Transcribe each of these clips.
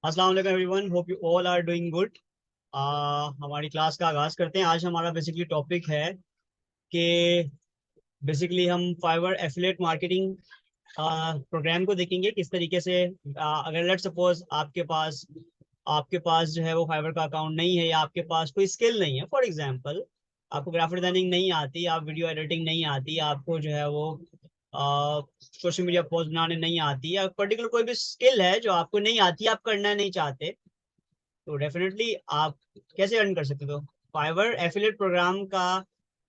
अस्सलाम वालेकुम everyone, hope you all are doing good. हमारी क्लास का आगाज करते हैं। आज हमारा बेसिकली टॉपिक है कि बेसिकली हम फाइवर एफिलिएट मार्केटिंग प्रोग्राम को देखेंगे किस तरीके से। अगर लेट सपोज आपके पास जो है वो फाइवर का अकाउंट नहीं है या आपके पास कोई स्किल नहीं है। फॉर एग्जांपल, आपको ग्राफिक डिजाइनिंग नहीं आती, आप वीडियो एडिटिंग नहीं आती, आपको जो है वो सोशल मीडिया पोस्ट बनाने नहीं आती, या पर्टिकुलर कोई भी स्किल है जो आपको नहीं आती, आप करना नहीं चाहते, तो डेफिनेटली आप कैसे अर्न कर सकते हो? फाइवर एफिलिएट प्रोग्राम का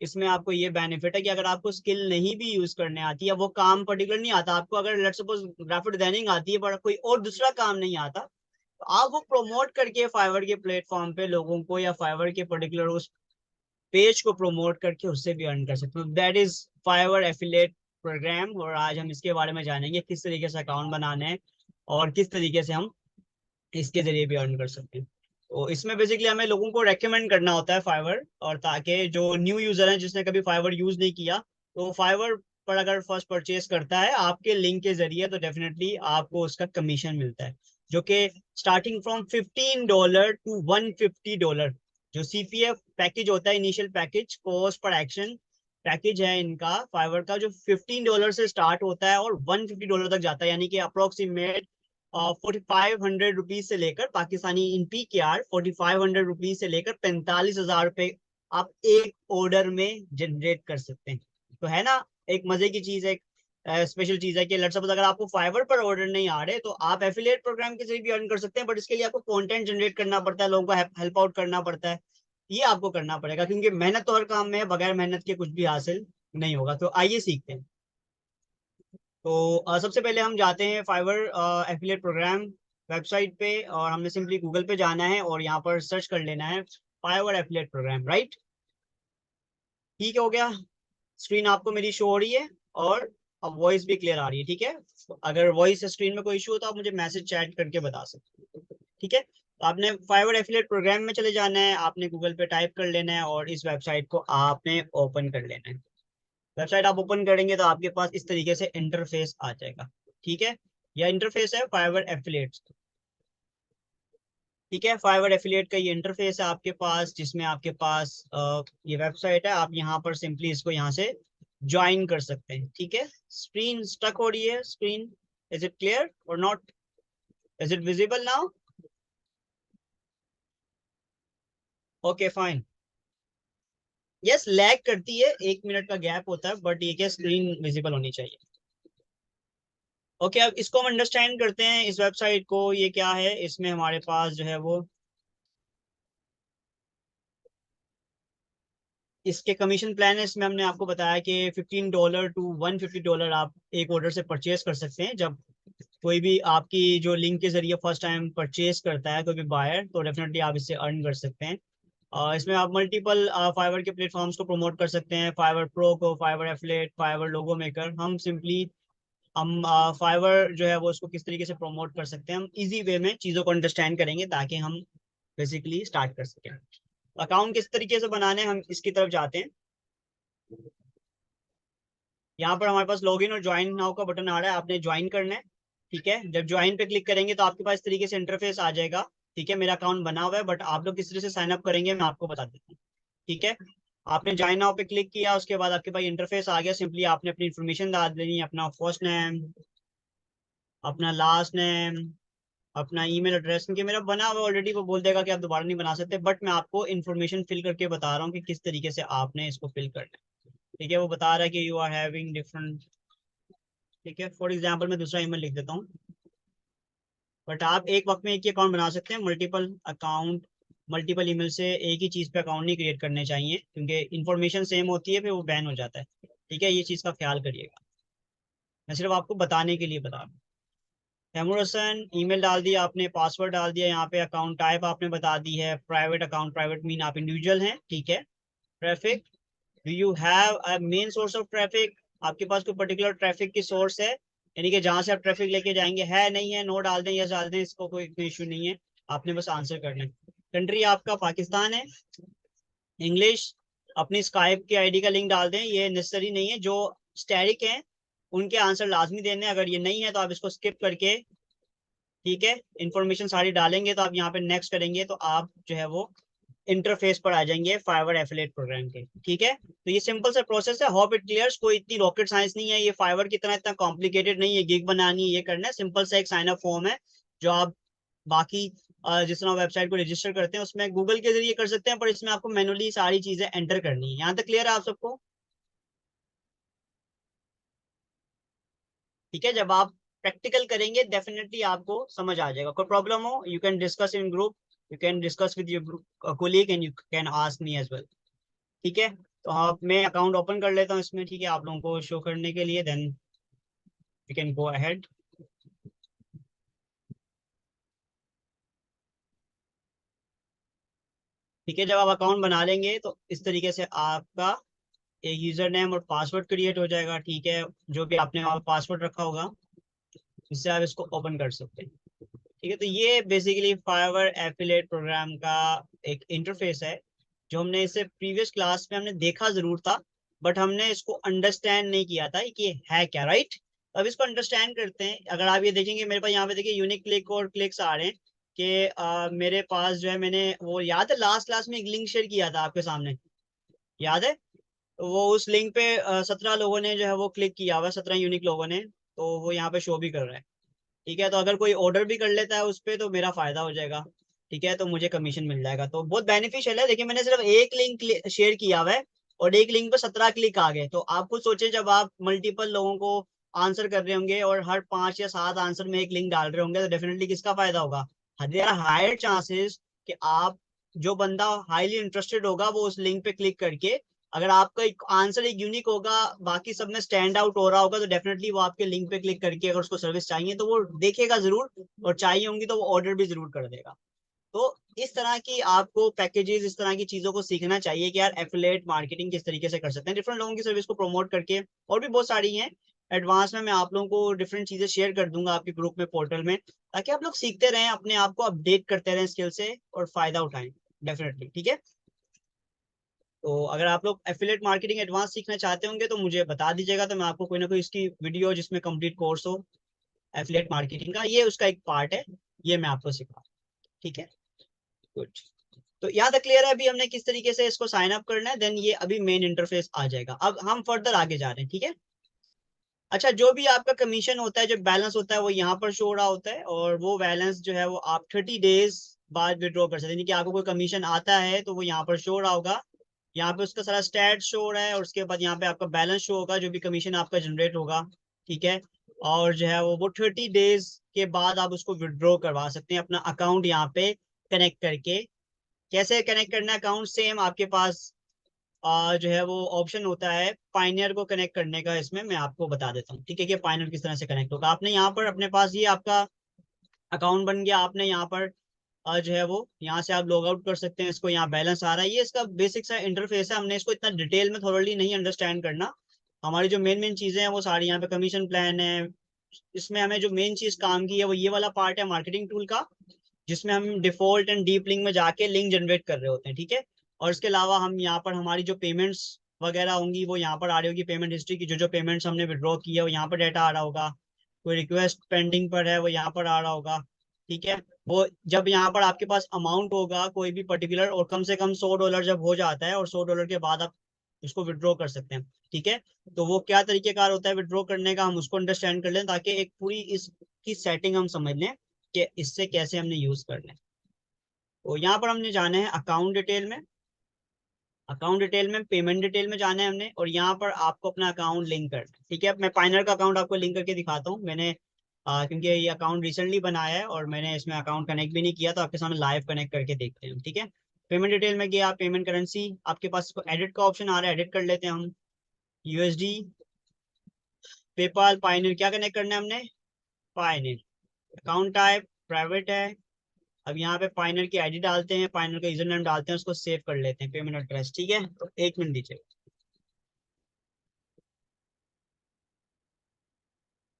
इसमें आपको ये बेनिफिट है कि अगर आपको स्किल नहीं भी यूज करने आती, या वो काम पर्टिकुलर नहीं आता आपको, अगर लेट्स सपोज ग्राफिक डिजाइनिंग आती है पर कोई और दूसरा काम नहीं आता, तो आप वो प्रमोट करके फाइवर के प्लेटफॉर्म पे लोगों को, या फाइवर के पर्टिकुलर उस पेज को प्रमोट करके उससे भी अर्न कर सकते हो। That is Fiverr affiliate program. और आज हम इसके बारे में जानेंगे किस तरीके से अकाउंट बनाने हैं और किस तरीके से हम इसके जरिए भी अर्न कर सकते हैं। तो इसमें बेसिकली हमें लोगों को रेकमेंड करना होता है फाइवर, और ताकि जो न्यू यूजर है जिसने कभी फाइवर यूज नहीं किया, तो फाइवर पर अगर फर्स्ट परचेज करता है आपके लिंक के जरिए, तो डेफिनेटली आपको उसका कमीशन मिलता है, जो कि स्टार्टिंग फ्रॉम $15 टू $150। जो सीपीएफ पैकेज होता है, initial package, cost per action package है इनका फाइवर का, जो $15 से स्टार्ट होता है और $150 तक जाता है, यानी कि अप्रोक्सीमेट 4,500 रुपीज से लेकर, पाकिस्तानी इन PKR 4,500 रुपीज से लेकर 45,000 रुपए आप एक ऑर्डर में जनरेट कर सकते हैं। तो है ना, एक मजे की चीज है, एक स्पेशल चीज है कि लेट्स सपोज अगर आपको फाइवर पर ऑर्डर नहीं आ रहे, तो आप एफिलिएट प्रोग्राम के जरिए भी अर्न कर सकते हैं, बट इसके लिए आपको कंटेंट जनरेट करना पड़ता है, लोगों को हेल्प आउट करना पड़ता है। ये आपको करना पड़ेगा, क्योंकि मेहनत तो हर काम में है, बगैर मेहनत के कुछ भी हासिल नहीं होगा। तो आइए सीखते हैं। तो सबसे पहले हम जाते हैं फाइवर एफिलिएट प्रोग्राम वेबसाइट पे, और हमने सिंपली गूगल पे जाना है और यहाँ पर सर्च कर लेना है फाइवर एफिलिएट प्रोग्राम। राइट, ठीक हो गया। स्क्रीन आपको मेरी शो हो रही है, और अब वॉइस भी क्लियर आ रही है, ठीक है। तो अगर वॉइस स्क्रीन में कोई इशू हो तो आप मुझे मैसेज चैट करके बता सकते हो, ठीक है। तो आपने फाइवर एफिलिएट प्रोग्राम में चले जाना है, आपने गूगल पे टाइप कर लेना है और इस वेबसाइट को आपने ओपन कर लेना है। वेबसाइट आप ओपन करेंगे तो आपके पास इस तरीके से इंटरफेस आ जाएगा, ठीक है। यह इंटरफेस है फाइवर एफिलिएट, ठीक है। फाइवर एफिलिएट का ये इंटरफेस है आपके पास, जिसमें आपके पास ये वेबसाइट है। आप यहाँ पर सिंपली इसको यहाँ से ज्वाइन कर सकते हैं, ठीक है। स्क्रीन स्टक हो रही है, स्क्रीन इज इट क्लियर और not, is it visible now? Okay fine. Yes, lag करती है, 1 मिनट का गैप होता है, बट ये क्या, स्क्रीन विजिबल होनी चाहिए। ओके, अब इसको हम अंडरस्टैंड करते हैं, इस वेबसाइट को। ये क्या है, इसमें हमारे पास जो है वो इसके कमीशन प्लान है। इसमें हमने आपको बताया कि $15 टू $150 आप एक ऑर्डर से परचेज कर सकते हैं। जब कोई भी आपकी जो लिंक के जरिए फर्स्ट टाइम परचेज करता है कोई भी बायर, तो डेफिनेटली आप इससे अर्न कर सकते हैं। इसमें आप मल्टीपल फाइवर के प्लेटफॉर्म्स को प्रमोट कर सकते हैं, फाइवर प्रो को, फाइवर एफिलिएट, फाइवर लोगो मेकर। हम फाइवर जो है वो उसको किस तरीके से प्रमोट कर सकते हैं, हम इजी वे में चीज़ों को अंडरस्टैंड करेंगे ताकि हम बेसिकली स्टार्ट कर सकें। अकाउंट किस तरीके से बनाने हैं, हम इसकी तरफ जाते हैं। यहाँ पर हमारे पास लॉगिन और ज्वाइन नाउ का बटन आ रहा है, आपने ज्वाइन करना है, ठीक है। जब ज्वाइन पे क्लिक करेंगे तो आपके पास इस तरीके से इंटरफेस आ जाएगा, ठीक है। मेरा अकाउंट बना हुआ है, बट आप लोग किस तरह से साइन अप करेंगे मैं आपको बता देता हूँ, ठीक है। आपने ज्वाइन नाउ पे क्लिक किया, उसके बाद आपके पास इंटरफेस आ गया। सिंपली आपने अपनी इन्फॉर्मेशन डाल देनी है, अपना फर्स्ट नेम, अपना लास्ट नेम, अपना ईमेल एड्रेस। क्योंकि मेरा बना हुआ ऑलरेडी, वो बोल देगा कि आप दोबारा नहीं बना सकते, बट मैं आपको इन्फॉर्मेशन फिल करके बता रहा हूँ कि किस तरीके से आपने इसको फिल करना है, ठीक है। वो बता रहा है कि यू आर हैविंग डिफरेंट, ठीक है। फॉर एग्जाम्पल मैं दूसरा ईमेल लिख देता हूँ, बट आप एक वक्त में एक ही अकाउंट बना सकते हैं। मल्टीपल ईमेल से एक ही चीज़ पे अकाउंट नहीं क्रिएट करने चाहिए, क्योंकि इन्फॉर्मेशन सेम होती है, फिर वो बैन हो जाता है, ठीक है। ये चीज़ का ख्याल करिएगा, मैं सिर्फ आपको बताने के लिए बता रहा हूँ। तैमूर हसन, ईमेल डाल दिया आपने, पासवर्ड डाल दिया, यहाँ पे अकाउंट टाइप आपने बता दी है प्राइवेट अकाउंट, प्राइवेट मीन आप इंडिविजुअल हैं, ठीक है। Traffic, do you have a main source of traffic, आपके पास कोई पर्टिकुलर ट्रैफिक की सोर्स है, यानी कि जहां से आप ट्रैफिक लेके जाएंगे, है नहीं है, नो डाल दें, यस डाल दें, इसको कोई इशू नहीं है, आपने बस आंसर करना है। कंट्री आपका पाकिस्तान है। इंग्लिश, अपनी स्काइप की आईडी का लिंक डाल दें, ये नेसेसरी नहीं है, जो स्टैटिक हैं उनके आंसर लाजमी देने हैं, अगर ये नहीं है तो आप इसको स्किप करके, ठीक है, इंफॉर्मेशन सारी डालेंगे तो आप यहाँ पे नेक्स्ट करेंगे तो आप जो है वो इंटरफेस पर आ जाएंगे फाइवर एफिलिएट प्रोग्राम के। ठीक है, तो ये सिंपल सा प्रोसेस है, होप इट क्लियर्स। कोई इतनी रॉकेट साइंस नहीं है, ये फाइवर की तरह इतना कॉम्प्लिकेटेड नहीं है, गिग बनानी है ये करना है, सिंपल सा एक साइन अप फॉर्म है जो आप बाकी जिस तरह वेबसाइट को रजिस्टर करते हैं उसमें गूगल के जरिए कर सकते हैं, पर इसमें आपको मैनुअली सारी चीजें एंटर करनी है। यहाँ तक क्लियर है आप सबको? ठीक है, जब आप प्रैक्टिकल करेंगे डेफिनेटली आपको समझ आ जाएगा। कोई प्रॉब्लम हो you can discuss in group, you can discuss with your colleague and you can ask me as well. ठीक है, तो आप मैं अकाउंट ओपन कर लेता हूँ इसमें, ठीक है, आप लोगों को शो करने के लिए, then you can go ahead. ठीक है, जब आप अकाउंट बना लेंगे तो इस तरीके से आपका एक यूजर नेम और पासवर्ड क्रिएट हो जाएगा। ठीक है, जो भी आपने वहाँ पासवर्ड रखा होगा इससे आप इसको ओपन कर सकते हैं। ठीक है, तो ये बेसिकली फाइवर एफिलिएट प्रोग्राम का एक इंटरफेस है जो हमने इससे प्रीवियस क्लास में हमने देखा जरूर था, बट हमने इसको अंडरस्टैंड नहीं किया था कि है क्या, राइट? अब इसको अंडरस्टैंड करते हैं। अगर आप ये देखेंगे मेरे पास यहाँ पे देखिए यूनिक क्लिक और क्लिक्स आ रहे हैं कि मेरे पास जो है मैंने वो याद है लास्ट क्लास में एक लिंक शेयर किया था आपके सामने, याद है? तो वो उस लिंक पे 17 लोगों ने जो है वो क्लिक किया हुआ, 17 यूनिक लोगों ने, तो वो यहाँ पे शो भी कर रहा है। ठीक है, तो अगर कोई ऑर्डर भी कर लेता है उस पर तो मेरा फायदा हो जाएगा। ठीक है, तो मुझे कमीशन मिल जाएगा, तो बहुत बेनिफिशियल है। देखिए मैंने सिर्फ एक लिंक शेयर किया हुआ है और एक लिंक पे 17 क्लिक आ गए, तो आप खुद सोचे जब आप मल्टीपल लोगों को आंसर कर रहे होंगे और हर 5 या 7 आंसर में एक लिंक डाल रहे होंगे तो डेफिनेटली किसका फायदा होगा? देयर आर हायर चांसेस कि आप, जो बंदा हाईली इंटरेस्टेड होगा वो उस लिंक पे क्लिक करके, अगर आपका एक आंसर एक यूनिक होगा बाकी सब में स्टैंड आउट हो रहा होगा तो डेफिनेटली वो आपके लिंक पे क्लिक करके अगर उसको सर्विस चाहिए तो वो देखेगा जरूर, और चाहिए होंगी तो वो ऑर्डर भी जरूर कर देगा। तो इस तरह की आपको पैकेजेस, इस तरह की चीजों को सीखना चाहिए कि यार एफिलिएट मार्केटिंग किस तरीके से कर सकते हैं डिफरेंट लोगों की सर्विस को प्रमोट करके। और भी बहुत सारी हैं, एडवांस में मैं आप लोगों को डिफरेंट चीजें शेयर कर दूंगा आपके ग्रुप में, पोर्टल में, ताकि आप लोग सीखते रहें, अपने आप को अपडेट करते रहें स्किल से और फायदा उठाएं डेफिनेटली। ठीक है, तो अगर आप लोग एफिलिएट मार्केटिंग एडवांस सीखना चाहते होंगे तो मुझे बता दीजिएगा, तो मैं आपको कोई ना कोई इसकी वीडियो जिसमें कंप्लीट कोर्स हो एफिलिएट मार्केटिंग का, ये उसका एक पार्ट है, ये मैं आपको सिखा। ठीक है, गुड। तो यहाँ तक क्लियर है अभी हमने किस तरीके से इसको साइन अप करना है, देन ये अभी मेन इंटरफेस आ जाएगा। अब हम फर्दर आगे जा रहे हैं। ठीक है, अच्छा, जो भी आपका कमीशन होता है, जो बैलेंस होता है वो यहाँ पर शो हो रहा होता है, और वो बैलेंस जो है वो आप 30 डेज बाद विड्रॉ कर सकते हैं। यानी कि आपको कोई कमीशन आता है तो वो यहाँ पर शो हो रहा होगा, यहाँ पे उसका सारा स्टैट शो हो रहा है, और उसके बाद यहाँ पे आपका बैलेंस शो होगा जो भी कमीशन आपका जनरेट होगा। ठीक है, और जो है वो 30 डेज के बाद आप उसको विड्रॉ करवा सकते हैं अपना अकाउंट यहाँ पे कनेक्ट करके। कैसे कनेक्ट करना है अकाउंट? सेम आपके पास जो है वो ऑप्शन होता है पाइनियर को कनेक्ट करने का, इसमें मैं आपको बता देता हूँ। ठीक है, कि पाइनियर किस तरह से कनेक्ट होगा। आपने यहाँ पर अपने पास ये आपका अकाउंट बन गया, आपने यहाँ पर जो है वो यहाँ से आप लॉग आउट कर सकते हैं, इसको यहाँ बैलेंस आ रहा है, ये इसका बेसिक सा इंटरफेस है। हमने इसको इतना डिटेल में थोड़ी नहीं अंडरस्टैंड करना, हमारी जो मेन मेन चीजें हैं वो सारी यहाँ पे कमीशन प्लान है। इसमें हमें जो मेन चीज काम की है वो ये वाला पार्ट है मार्केटिंग टूल का, जिसमें हम डिफॉल्ट एंड डीप लिंक में जाके लिंक जनरेट कर रहे होते हैं। ठीक है, और इसके अलावा हम यहाँ पर हमारी जो पेमेंट्स वगैरह होंगी वो यहाँ पर आ रही होगी, पेमेंट हिस्ट्री की, जो जो पेमेंट्स हमने विड्रॉ की है वो यहाँ पर डाटा आ रहा होगा, कोई रिक्वेस्ट पेंडिंग पर है वो यहाँ पर आ रहा होगा। ठीक है, वो जब यहाँ पर आपके पास अमाउंट होगा कोई भी पर्टिकुलर, और कम से कम $100 जब हो जाता है और $100 के बाद आप उसको विड्रॉ कर सकते हैं। ठीक है, तो वो क्या तरीकेकार होता है विड्रॉ करने का, हम उसको अंडरस्टैंड कर लें ताकि एक पूरी इसकी सेटिंग हम समझ लें कि इससे कैसे हमने यूज करना है। तो यहाँ पर हमने जाना है अकाउंट डिटेल में, अकाउंट डिटेल में पेमेंट डिटेल में जाना है हमने, और यहाँ पर आपको अपना अकाउंट लिंक करना है। ठीक है, अब मैं पाइनर का अकाउंट आपको लिंक करके दिखाता हूँ। मैंने क्योंकि ये अकाउंट रिसेंटली बनाया है और मैंने इसमें अकाउंट कनेक्ट भी नहीं किया, तो आपके सामने लाइव कनेक्ट करके देखते हैं। ठीक है, पेमेंट डिटेल में गया, पेमेंट करेंसी आपके पास एडिट का ऑप्शन आ रहा है, एडिट कर लेते हैं हम। यूएसडी, पेपाल, पाइनर, क्या कनेक्ट करना है हमने? पाइनर। अकाउंट टाइप प्राइवेट है। अब यहाँ पे पाइनर की आईडी डालते हैं, पाइनर का यूजर नेम डालते हैं, उसको सेव कर लेते हैं, पेमेंट एड्रेस। ठीक है, तो 1 मिनट दीजिए,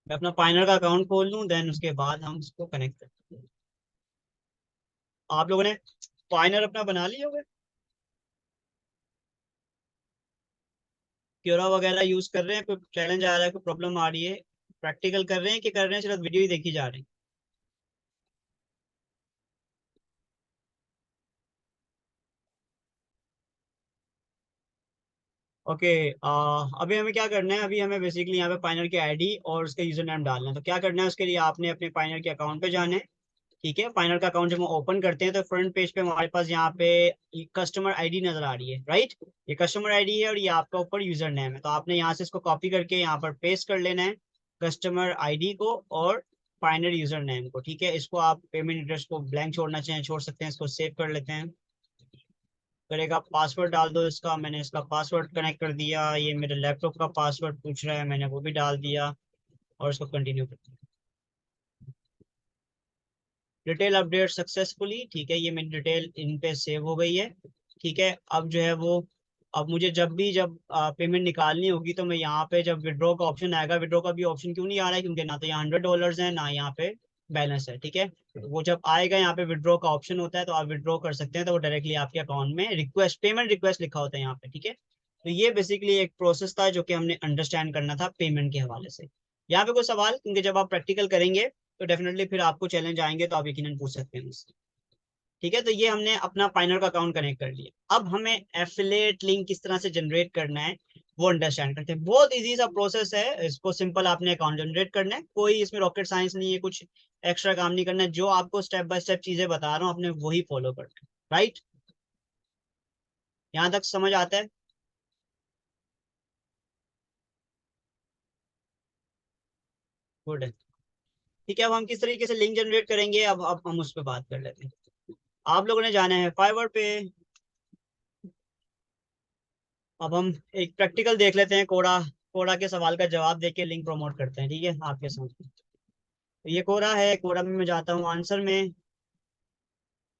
मैं अपना पाइनर का अकाउंट खोल लूँ, देन उसके बाद हम इसको कनेक्ट करते हैं। आप लोगों ने पाइनर अपना बना लिए होंगे, क्योरा वगैरह यूज कर रहे हैं? कोई चैलेंज आ रहा है, कोई प्रॉब्लम आ रही है? प्रैक्टिकल कर रहे हैं कि कर रहे हैं सिर्फ वीडियो ही देखी जा रही है? ओके। अभी हमें क्या करना है, अभी हमें बेसिकली यहाँ पे पाइनर की आईडी और उसका यूजर नेम डालना है। तो क्या करना है, उसके लिए आपने अपने पाइनर के अकाउंट पे जाना है। ठीक है, पाइनर का अकाउंट जब हम ओपन करते हैं तो फ्रंट पेज पे हमारे पास यहाँ पे कस्टमर आईडी नजर आ रही है, राइट। ये कस्टमर आईडी है और ये आपका ऊपर यूजर नेम है। तो आपने यहाँ से इसको कॉपी करके यहाँ पर पेस्ट कर लेना है, कस्टमर आईडी को और पाइनर यूजर नेम को। ठीक है, इसको आप पेमेंट एड्रेस को ब्लैंक छोड़ना चाहें छोड़ सकते हैं, इसको सेव कर लेते हैं। करेगा पासवर्ड डाल दो इसका, मैंने इसका पासवर्ड कनेक्ट कर दिया। ये मेरे लैपटॉप का पासवर्ड पूछ रहा है, मैंने वो भी डाल दिया और इसको कंटिन्यू कर दिया। डिटेल अपडेट सक्सेसफुली, ठीक है, ये मेरी डिटेल इन पे सेव हो गई है। ठीक है, अब जो है वो, अब मुझे जब पेमेंट निकालनी होगी तो मैं यहाँ पे जब विड्रॉ का ऑप्शन आएगा, विड्रॉ का भी ऑप्शन क्यों नहीं आ रहा है, क्योंकि ना तो यहाँ $100 है ना यहाँ पे बैलेंस है। ठीक है, तो वो जब आएगा यहाँ पे विड्रॉ का ऑप्शन होता है तो आप विड्रॉ कर सकते हैं, तो वो डायरेक्टली आपके अकाउंट में रिक्वेस्ट, पेमेंट रिक्वेस्ट लिखा होता है यहाँ पे। ठीक है, तो ये बेसिकली एक प्रोसेस था जो कि हमने अंडरस्टैंड करना था पेमेंट के हवाले से। यहाँ पे कोई सवाल, क्योंकि जब आप प्रैक्टिकल करेंगे तो डेफिनेटली फिर आपको चैलेंज आएंगे तो आप यकीनन पूछ सकते हैं मुझसे। ठीक है, तो ये हमने अपना पाइनर का अकाउंट कनेक्ट कर लिया। अब हमें एफिलिएट लिंक किस तरह से जनरेट करना है वो अंडरस्टैंड करते हैं। बहुत इजी सा प्रोसेस है, इसको सिंपल आपने अकाउंट जनरेट करना है, कोई इसमें रॉकेट साइंस नहीं है, कुछ एक्स्ट्रा काम नहीं करना है। जो आपको स्टेप बाय स्टेप चीजें बता रहा हूँ आपने वही फॉलो करना है, राइट। यहाँ तक समझ आता है? गुड है। ठीक है, अब हम किस तरीके से लिंक जनरेट करेंगे, अब हम उस पर बात कर लेते हैं। आप लोगों ने जाना है फाइवर पे। अब हम एक प्रैक्टिकल देख लेते हैं, कोड़ा कोड़ा के सवाल का जवाब देके लिंक प्रमोट करते हैं, ठीक है आपके साथ। तो ये कोरा है, कोरा में मैं जाता हूँ आंसर में।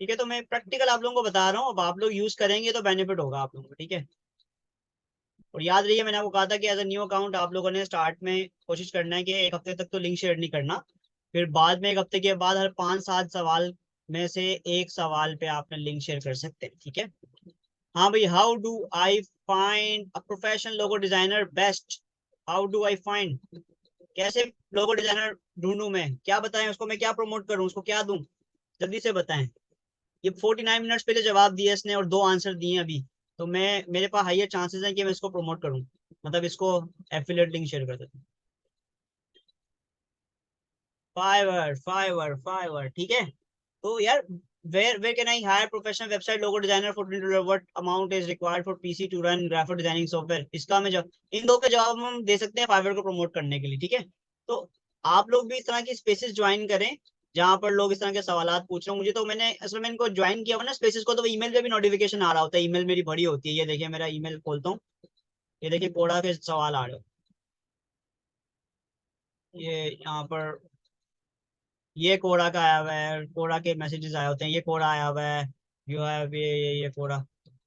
ठीक है, तो मैं प्रैक्टिकल आप लोगों को बता रहा हूँ, अब आप लोग यूज करेंगे तो बेनिफिट होगा आप लोगों को। ठीक है, और याद रहिए मैंने आपको कहा था कि एज अ न्यू अकाउंट आप लोगों ने स्टार्ट में कोशिश करना है कि एक हफ्ते तक तो लिंक शेयर नहीं करना, फिर बाद में एक हफ्ते के बाद हर 5-7 सवाल में से एक सवाल पे आपने लिंक शेयर कर सकते हैं। ठीक है, हाँ भाई, how do I find a professional logo designer best, how do I find, कैसे लोगो डिजाइनर ढूंढूं मैं, क्या बताएं उसको, मैं क्या प्रमोट करूं, उसको क्या दूं, जल्दी से बताएं। ये 49 मिनट्स पहले जवाब दिया इसने और दो आंसर दिए अभी, तो मैं, मेरे पास हाइयर चांसेस हैं कि मैं इसको प्रमोट करूं, मतलब इसको एफिलिएट लिंक शेयर कर देता हूं। फाइवर फाइवर फाइवर, ठीक है। तो यार, where can I hire professional website logo designer for $20? What amount is required for PC to run graphic designing software? इसका मैं जब, इन दो के जवाब हम दे सकते हैं फाइवर को प्रमोट करने के लिए। ठीक है, तो आप लोग भी इस तरह की स्पेसेस ज्वाइन करें जहां पर लोग इस तरह के सवाल पूछ रहे हो मुझे। तो मैंने असल में इनको ज्वाइन किया हुआ ना स्पेसेस को, तो ईमेल पे भी नोटिफिकेशन आ रहा होता है, ईमेल मेरी भरी होती है। ये देखिए मेरा ईमेल खोलता हूँ, ये देखिए कोड़ा के सवाल आ रहे हो, ये यहाँ पर, ये कोड़ा का आया हुआ है, कोड़ा के मैसेजेस आए होते हैं, ये कोड़ा आया हुआ है, यू हैव ये कोड़ा।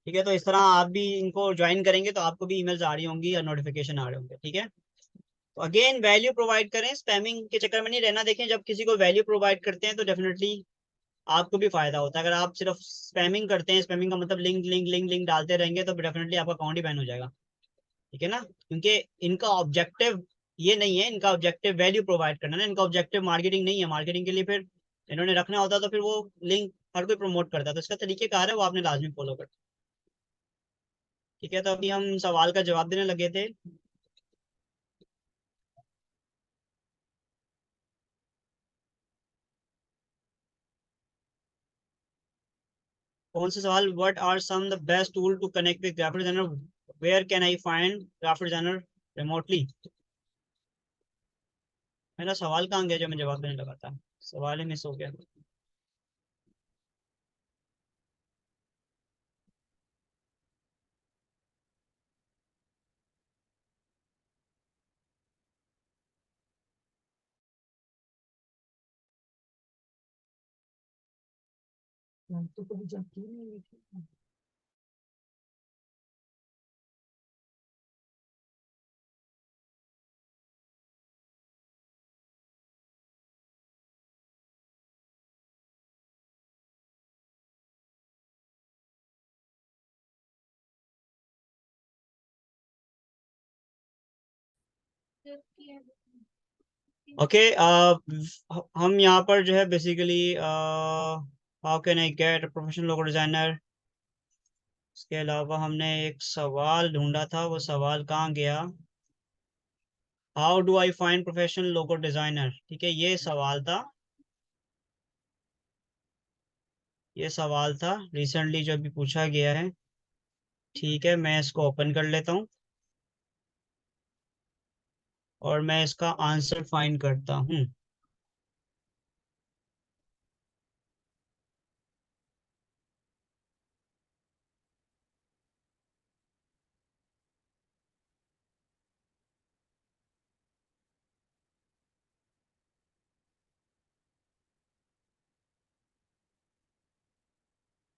ठीक है, तो इस तरह आप भी इनको ज्वाइन करेंगे तो आपको भी ईमेल्स आ रही होंगी या नोटिफिकेशन आ रहे होंगे। ठीक है, तो अगेन वैल्यू प्रोवाइड करें, स्पैमिंग के चक्कर में नहीं रहना। देखें, जब किसी को वैल्यू प्रोवाइड करते हैं तो डेफिनेटली आपको भी फायदा होता है। अगर आप सिर्फ स्पैमिंग करते हैं, स्पैमिंग का मतलब लिंक लिंक लिंक लिंक डालते रहेंगे, तो डेफिनेटली आपका अकाउंट ही बैन हो जाएगा। ठीक है ना, क्योंकि इनका ऑब्जेक्टिव ये नहीं है, इनका ऑब्जेक्टिव वैल्यू प्रोवाइड करना ना, इनका ऑब्जेक्टिव मार्केटिंग नहीं है। मार्केटिंग के लिए फिर इन्होंने रखना होता तो फिर वो लिंक हर कोई प्रमोट करता, तो इसका तरीकेकार है वो आपने लाजमी फॉलो कर। ठीक है, तो अभी हम सवाल का जवाब देने लगे थे। कौन सा सवाल, what are some the best tool to connect with graphic designer, where can I find graphic designer remotely. मेरा सवाल कहाँ गया जो मैं जवाब देने लगा था, सवाल ही मिस हो गया। तो कभी जाती नहीं। ओके, हम यहाँ पर जो है basically how can I get professional logo designer इसके अलावा हमने एक सवाल ढूंढा था, वो सवाल कहाँ गया? How do I find professional logo designer, ठीक है, ये सवाल था। ये सवाल था रिसेंटली जो अभी पूछा गया है। ठीक है, मैं इसको ओपन कर लेता हूँ और मैं इसका आंसर फाइंड करता हूँ।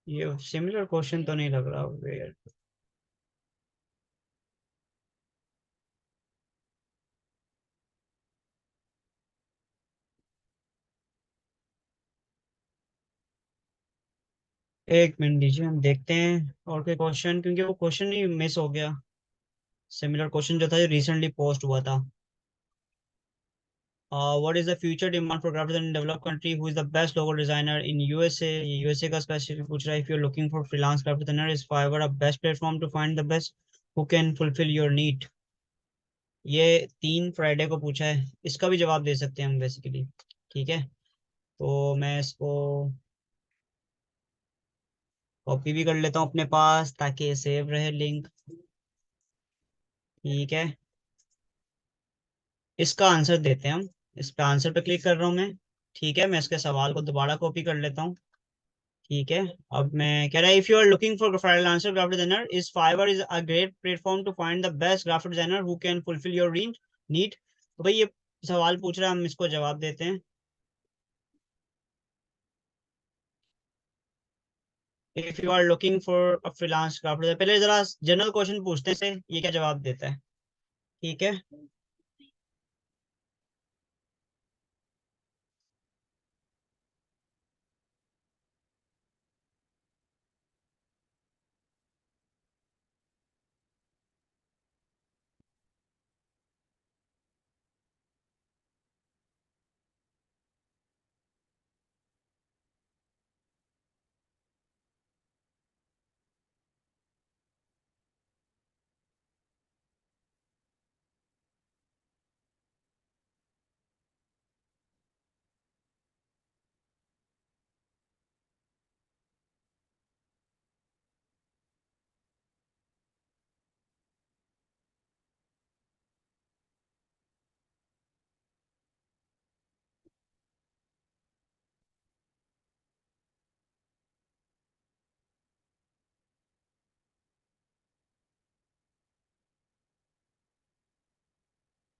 ये सिमिलर क्वेश्चन तो नहीं लग रहा वेयर। एक मिनट दीजिए, हम देखते हैं और कोई क्वेश्चन, क्योंकि वो क्वेश्चन ही मिस हो गया। सिमिलर क्वेश्चन जो था जो रिसेंटली पोस्ट हुआ था। What is the future demand for graphic in develop country, who is the best logo designer in USA? USA का स्पेसिफिक पूछ रहा है। If you are looking for freelance graphic designer, is Fiverr a best platform to find the best who can fulfil your need? ये 3 Friday को पूछा है, इसका भी जवाब दे सकते हैं हम बेसिकली। ठीक है, तो मैं इसको कॉपी भी कर लेता हूँ अपने पास ताकि ये सेव रहे लिंक। ठीक है, इसका आंसर देते हैं हम। इस पे आंसर पे क्लिक कर रहा हूँ मैं। ठीक है, मैं इसके सवाल को दोबारा कॉपी कर लेता हूँ। ठीक है, अब मैं कह रहा है, if you are looking for freelancer graphic designer, is Fiverr is a great platform to find the best graphic designer who can fulfil your need. तो भाई ये सवाल पूछ रहा है, हम इसको जवाब देते हैं। If you are looking for a freelance graphic designer, पहले जरा जनरल क्वेश्चन पूछते हैं से ये क्या जवाब देता है। ठीक है,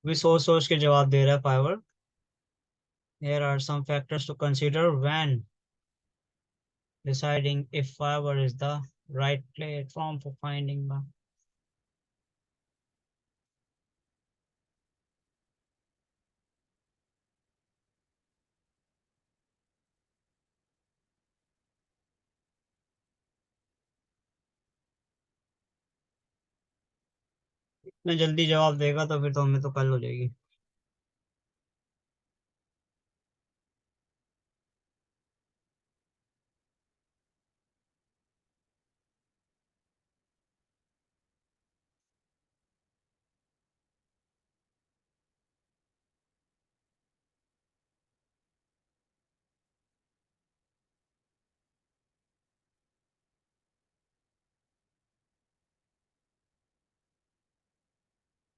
भी सोच सोच के जवाब दे रहा है fibre. There are some factors to consider when deciding if Fiverr is the right platform for finding the। इतना जल्दी जवाब देगा तो फिर तो हमें तो कल हो जाएगी।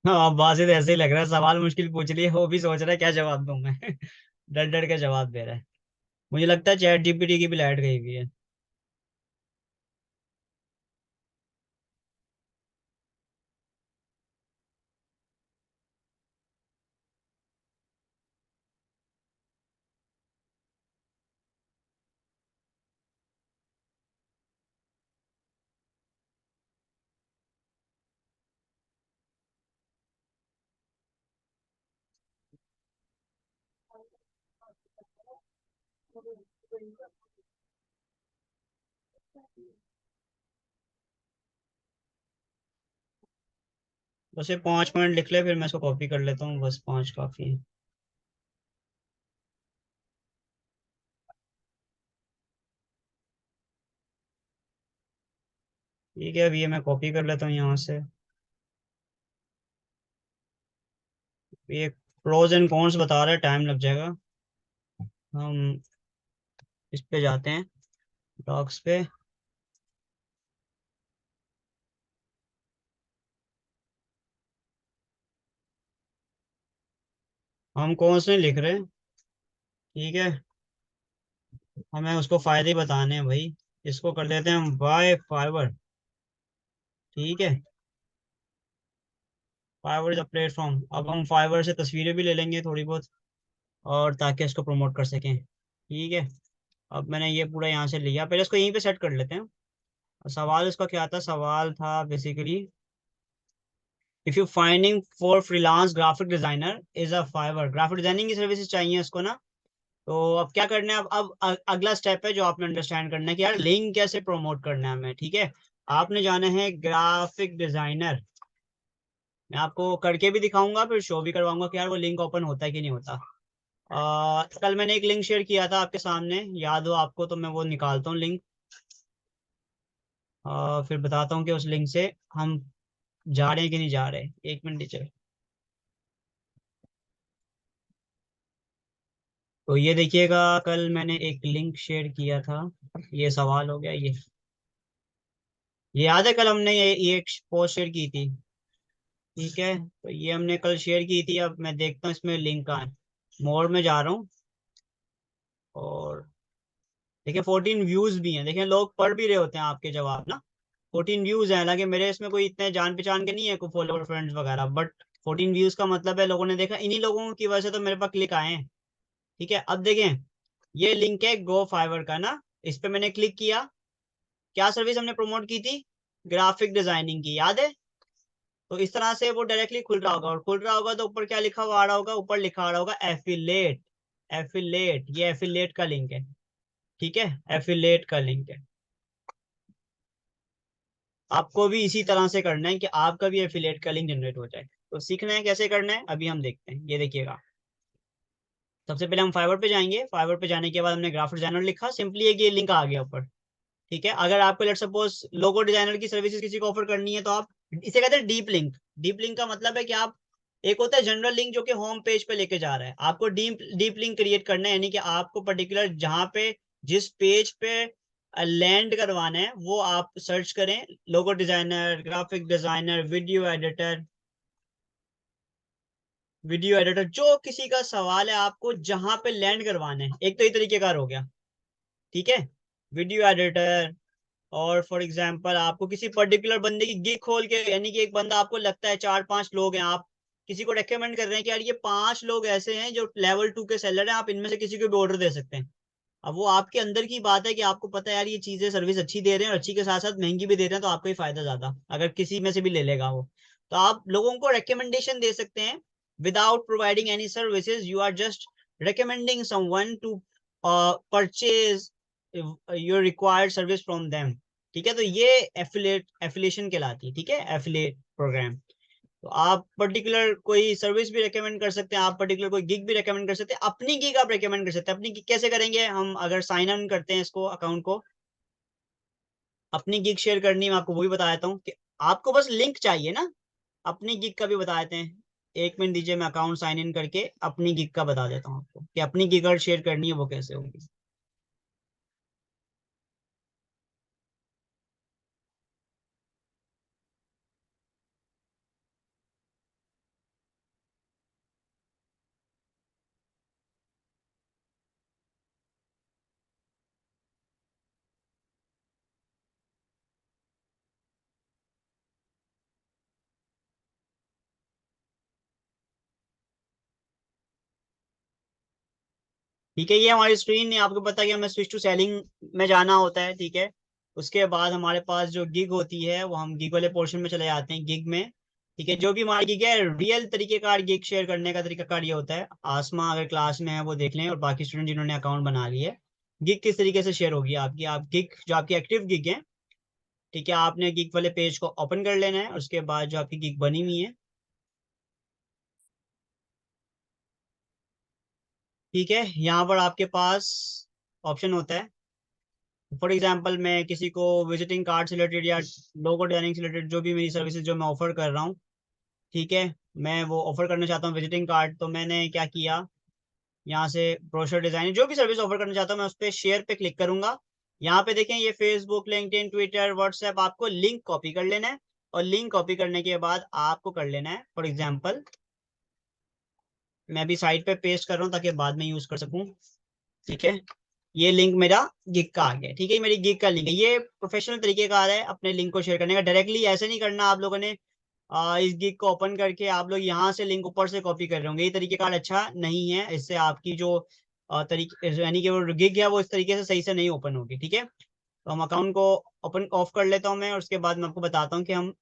हाँ, अब बात से तो ऐसे ही लग रहा है, सवाल मुश्किल पूछ लिए, वो भी सोच रहा है क्या जवाब दूं मैं। डर डर के जवाब दे रहा है। मुझे लगता है चैट जीपीटी की भी लाइट गई हुई है। बस ये 5 मिनट लिख ले, फिर मैं इसको कॉपी कर लेता हूँ, बस 5 काफी है। ठीक है, अभी ये मैं कॉपी कर लेता हूँ यहाँ से। ये प्रोज एंड कॉन्स बता रहा है, टाइम लग जाएगा। हम इस पे जाते हैं, डॉक्स पे। हम कॉन्स नहीं लिख रहे, ठीक है, हमें उसको फायदे ही बताने हैं भाई। इसको कर देते हैं हम बाय फाइवर। ठीक है, फाइवर इज अ प्लेटफॉर्म। अब हम फाइवर से तस्वीरें भी ले लेंगे थोड़ी बहुत, और ताकि इसको प्रमोट कर सकें। ठीक है, अब मैंने ये पूरा यहाँ से लिया, पहले इसको यहीं पे सेट कर लेते हैं। सवाल इसका क्या था? सवाल था basically, if you finding for freelance graphic designer is a fibre. Graphic designing की सर्विसेज चाहिए इसको ना। तो अब क्या करना है? अगला स्टेप है जो आपने अंडरस्टैंड करना है कि यार लिंक कैसे प्रमोट करना है हमें। ठीक है, आपने जाना है ग्राफिक डिजाइनर। मैं आपको करके भी दिखाऊंगा, फिर शो भी करवाऊंगा कि यार वो लिंक ओपन होता है कि नहीं होता। कल मैंने एक लिंक शेयर किया था आपके सामने, याद हो आपको? तो मैं वो निकालता हूँ लिंक, फिर बताता हूँ कि उस लिंक से हम जा रहे हैं कि नहीं जा रहे। एक मिनट टीचर। तो ये देखिएगा, कल मैंने एक लिंक शेयर किया था। ये सवाल हो गया ये याद है कल हमने ये एक पोस्ट शेयर की थी। ठीक है, तो ये हमने कल शेयर की थी। अब मैं देखता हूँ इसमें लिंक कहाँ है। मोर में जा रहा हूँ, और देखिए 14 व्यूज भी हैं। देखिए लोग पढ़ भी रहे होते हैं आपके जवाब ना। 14 व्यूज हैं, हालांकि मेरे इसमें कोई इतने जान पहचान के नहीं है, कोई फॉलोअर फ्रेंड्स वगैरह, बट 14 व्यूज का मतलब है लोगों ने देखा। इन्हीं लोगों की वजह से तो मेरे पास क्लिक आए हैं। ठीक है, अब देखें, ये लिंक है गो फाइवर का ना। इस पे मैंने क्लिक किया। क्या सर्विस हमने प्रमोट की थी? ग्राफिक डिजाइनिंग की, याद है? तो इस तरह से वो डायरेक्टली खुल रहा होगा, और खुल रहा होगा तो ऊपर क्या लिखा हुआ आ रहा होगा? ऊपर लिखा आ रहा होगा एफिलेट। एफिलेट, ये एफिलेट का लिंक है। ठीक है, एफिलेट का लिंक है। आपको भी इसी तरह से करना है कि आपका भी एफिलेट का लिंक जनरेट हो जाए। तो सीखना है कैसे करना है, अभी हम देखते हैं। ये देखिएगा, सबसे पहले हम फाइवर पे जाएंगे। फाइवर पे जाने के बाद हमने ग्राफिक डिजाइनर लिखा, सिंपली एक ये लिंक आ गया ऊपर। ठीक है, अगर आपको लेट सपोज लोगो डिजाइनर की सर्विसेज किसी को ऑफर करनी है, तो आप इसे कहते हैं डीप लिंक। डीप लिंक का मतलब है कि आप, एक होता है जनरल लिंक जो कि होम पेज पे लेके जा रहा है, आपको डीप डीप लिंक क्रिएट करना है, यानी कि आपको पर्टिकुलर जहां पे, जिस पेज पे लैंड करवाना है वो आप सर्च करें। Logo designer, graphic designer, video editor, जो किसी का सवाल है, आपको जहां पे लैंड करवाना है। एक तो ये तरीकेकार हो गया। ठीक है, वीडियो एडिटर। और फॉर एग्जांपल आपको किसी पर्टिकुलर बंदे की गिग खोल के, यानी कि एक बंदा आपको लगता है, 4-5 लोग हैं, आप किसी को रेकमेंड कर रहे हैं कि यार ये 5 लोग ऐसे हैं जो लेवल 2 के सेलर हैं, आप इनमें से किसी को भी ऑर्डर दे सकते हैं। अब वो आपके अंदर की बात है कि आपको पता है यार ये चीजें सर्विस अच्छी दे रहे हैं, और अच्छी के साथ साथ महंगी भी दे रहे हैं, तो आपको ही फायदा ज्यादा, अगर किसी में से भी ले लेगा वो। तो आप लोगों को रिकमेंडेशन दे सकते हैं without providing any services. You are just recommending someone to purchase your required service from them. ठीक है, तो ये एफिलेशन कहलाती है। ठीक है, एफिलेट प्रोग्राम। तो आप पर्टिकुलर कोई सर्विस भी रेकमेंड कर सकते हैं, आप पर्टिकुलर कोई गिग भी रेकमेंड कर सकते हैं, अपनी गिग आप रेकमेंड कर सकते हैं। अपनी गिग कैसे करेंगे? हम अगर साइन इन करते हैं इसको, अकाउंट को, अपनी गिग शेयर करनी है, मैं आपको वो भी बता देता हूँ कि आपको बस लिंक चाहिए ना। अपनी गिग का भी बता देते हैं। एक मिनट दीजिए, मैं अकाउंट साइन इन करके अपनी गिग का बता देता हूँ आपको कि अपनी गिग अगर शेयर करनी है वो कैसे होगी। ठीक है, ये हमारी स्क्रीन है। आपको पता है कि हमें स्विच टू सेलिंग में जाना होता है। ठीक है, उसके बाद हमारे पास जो गिग होती है, वो हम गिग वाले पोर्शन में चले जाते हैं, गिग में। ठीक है, जो भी हमारी गिग है, रियल तरीके का गिग शेयर करने का तरीका कार ये होता है। आसमा अगर क्लास में है वो देख लें, और बाकी स्टूडेंट जिन्होंने अकाउंट बना लिए, गिग किस तरीके से शेयर होगी आपकी। आप गिग, जो आपकी एक्टिव गिग है, ठीक है, आपने गिग वाले पेज को ओपन कर लेना है। उसके बाद जो आपकी गिग बनी हुई है, ठीक है, यहाँ पर आपके पास ऑप्शन होता है फॉर एग्जाम्पल मैं किसी को विजिटिंग कार्ड से रिलेटेड या लोगो डिजाइनिंग से रिलेटेड जो भी मेरी सर्विसेज जो मैं ऑफर कर रहा हूँ, ठीक है, मैं वो ऑफर करना चाहता हूँ विजिटिंग कार्ड, तो मैंने क्या किया, यहाँ से ब्रोशर डिजाइन जो भी सर्विस ऑफर करना चाहता हूँ मैं उस पर शेयर पे क्लिक करूंगा। यहाँ पे देखें ये फेसबुक, लिंक्डइन, ट्विटर, व्हाट्सएप, आपको लिंक कॉपी कर लेना है और लिंक कॉपी करने के बाद आपको कर लेना है, फॉर एग्जाम्पल मैं अभी साइट पे पेस्ट कर रहा हूँ ताकि बाद में यूज कर सकूँ, ठीक है। ये लिंक मेरा गिग का आ गया, ठीक है, मेरी गिग का लिंक है। ये प्रोफेशनल तरीके का आ रहा है अपने लिंक को शेयर करने का। डायरेक्टली ऐसे नहीं करना आप लोगों ने, इस गिग को ओपन करके आप लोग यहाँ से लिंक ऊपर से कॉपी कर रहे होंगे, ये तरीके का अच्छा नहीं है। इससे आपकी जो तरीके यानी कि वो गिग है वो इस तरीके से सही से नहीं ओपन होगी, ठीक है। तो हम अकाउंट को ओपन ऑफ कर लेता हूँ मैं, और उसके बाद मैं आपको बताता हूँ कि हम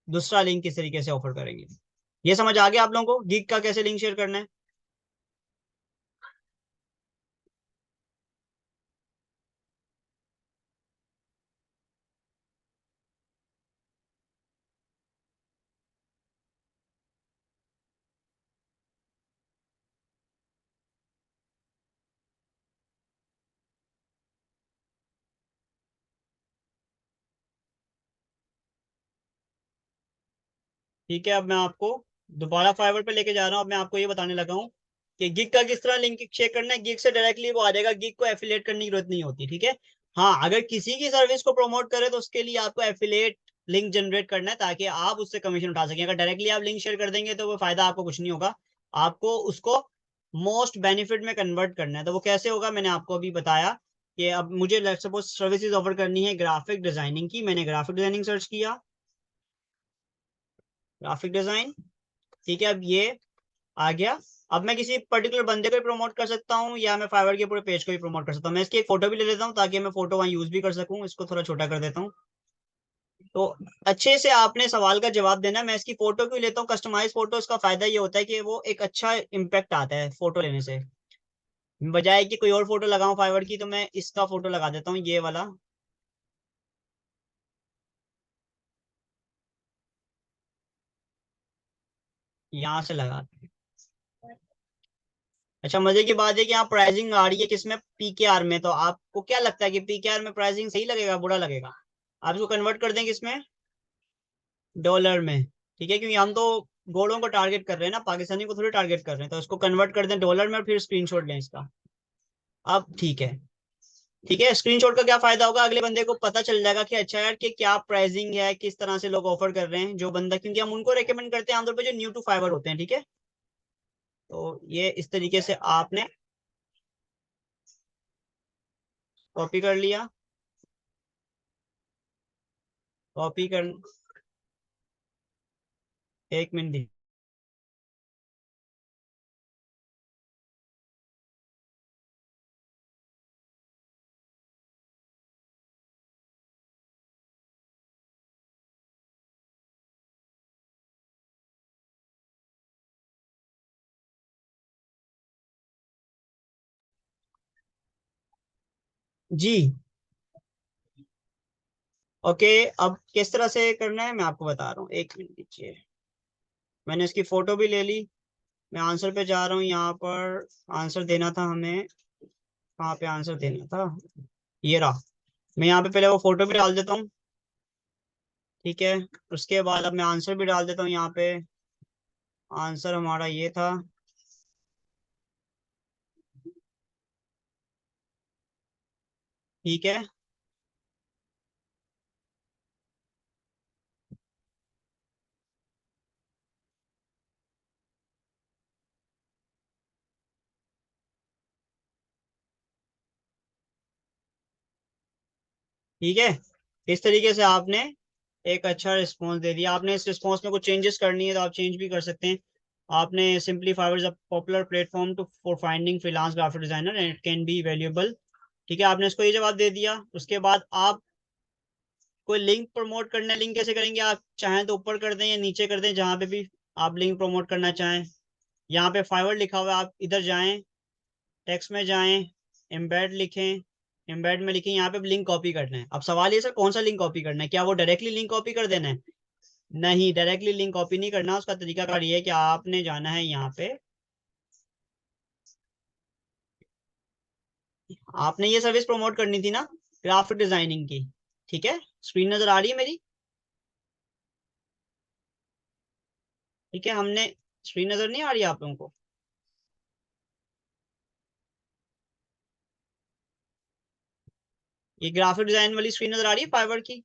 दूसरा लिंक किस तरीके से ऑफर करेंगे। ये समझ आ गया आप लोगों को गिग का कैसे लिंक शेयर करना है? ठीक है, अब मैं आपको दोबारा फाइवर पे लेके जा रहा हूँ। अब मैं आपको ये बताने लगा हूँ कि गिग का किस तरह लिंक चेक करना है। गिग से डायरेक्टली वो आ जाएगा, गिग को एफिलिएट करने की जरूरत नहीं होती, ठीक है। हाँ, अगर किसी की सर्विस को प्रमोट करे तो उसके लिए आपको एफिलिएट लिंक जनरेट करना है ताकि आप उससे कमीशन उठा सकें। अगर डायरेक्टली आप लिंक शेयर कर देंगे तो वो फायदा आपको कुछ नहीं होगा, आपको उसको मोस्ट बेनिफिट में कन्वर्ट करना है। तो वो कैसे होगा मैंने आपको अभी बताया कि अब मुझे सपोज सर्विसेज ऑफर करनी है ग्राफिक डिजाइनिंग की, मैंने ग्राफिक डिजाइनिंग सर्च किया, ग्राफिक डिजाइन, ठीक है। अब ये आ गया। अब मैं किसी पर्टिकुलर बंदे को भी प्रमोट कर सकता हूँ या मैं फाइवर के पूरे पेज को भी प्रमोट कर सकता हूँ। मैं इसकी एक फोटो भी ले लेता हूँ ताकि मैं फोटो वहां यूज भी कर सकूँ। इसको थोड़ा छोटा कर देता हूँ। तो अच्छे से आपने सवाल का जवाब देना है। मैं इसकी फोटो क्यों लेता हूँ, कस्टमाइज फोटो, इसका फायदा ये होता है कि वो एक अच्छा इम्पैक्ट आता है फोटो लेने से, बजाय कि कोई और फोटो लगाऊं फाइवर की, तो मैं इसका फोटो लगा देता हूँ, ये वाला, यहाँ से लगा। अच्छा, मजे की बात है कि यहाँ प्राइसिंग आ रही है किसमें, पीकेआर में। तो आपको क्या लगता है कि पीकेआर में प्राइसिंग सही लगेगा बुरा लगेगा? आप इसको कन्वर्ट कर दें किसमें, डॉलर में, ठीक है, क्योंकि हम तो गोलों को टारगेट कर रहे हैं ना, पाकिस्तानी को थोड़ी टारगेट कर रहे हैं। तो इसको कन्वर्ट कर दें डॉलर में और फिर स्क्रीनशॉट लें इसका। अब ठीक है, ठीक है। स्क्रीनशॉट का क्या फायदा होगा, अगले बंदे को पता चल जाएगा कि अच्छा यार कि क्या प्राइसिंग है, किस तरह से लोग ऑफर कर रहे हैं जो बंदा, क्योंकि हम उनको रेकमेंड करते हैं आमतौर पर जो न्यू टू फाइवर होते हैं, ठीक है। तो ये इस तरीके से आपने कॉपी कर लिया, कॉपी कर, एक मिनट। जी, ओके। अब किस तरह से करना है मैं आपको बता रहा हूँ, एक मिनट दीजिए। मैंने इसकी फोटो भी ले ली। मैं आंसर पे जा रहा हूँ, यहाँ पर आंसर देना था हमें, कहाँ पे आंसर देना था, ये रहा। मैं यहाँ पे पहले वो फोटो भी डाल देता हूँ, ठीक है। उसके बाद अब मैं आंसर भी डाल देता हूँ यहाँ पे। आंसर हमारा ये था, ठीक है, ठीक है। इस तरीके से आपने एक अच्छा रिस्पॉन्स दे दिया। आपने इस रिस्पॉन्स में कुछ चेंजेस करनी है तो आप चेंज भी कर सकते हैं। आपने simply Fiverr is a popular platform to for finding freelance graphic designer and it can be valuable, ठीक है। आपने इसको ये जवाब दे दिया। उसके बाद आप कोई लिंक प्रमोट करना है, लिंक कैसे करेंगे, आप चाहें तो ऊपर कर दें या नीचे कर दें, जहां पे भी आप लिंक प्रमोट करना चाहें। यहाँ पे फाइवर लिखा हुआ है, आप इधर जाएं, टेक्स्ट में जाएं, एम्बेड लिखें, एम्बेड में लिखें, यहाँ पे लिंक कॉपी करना है। अब सवाल ये सर कौन सा लिंक कॉपी करना है, क्या वो डायरेक्टली लिंक कॉपी कर देना है? नहीं, डायरेक्टली लिंक कॉपी नहीं करना। उसका तरीका कार ये है कि आपने जाना है यहाँ पे, आपने ये सर्विस प्रमोट करनी थी ना, ग्राफिक डिजाइनिंग की। ठीक है, स्क्रीन नजर आ रही है मेरी? ठीक है, हमने स्क्रीन नजर नहीं आ रही आप लोगों को? ये ग्राफिक डिजाइन वाली स्क्रीन नजर आ रही है फाइवर की?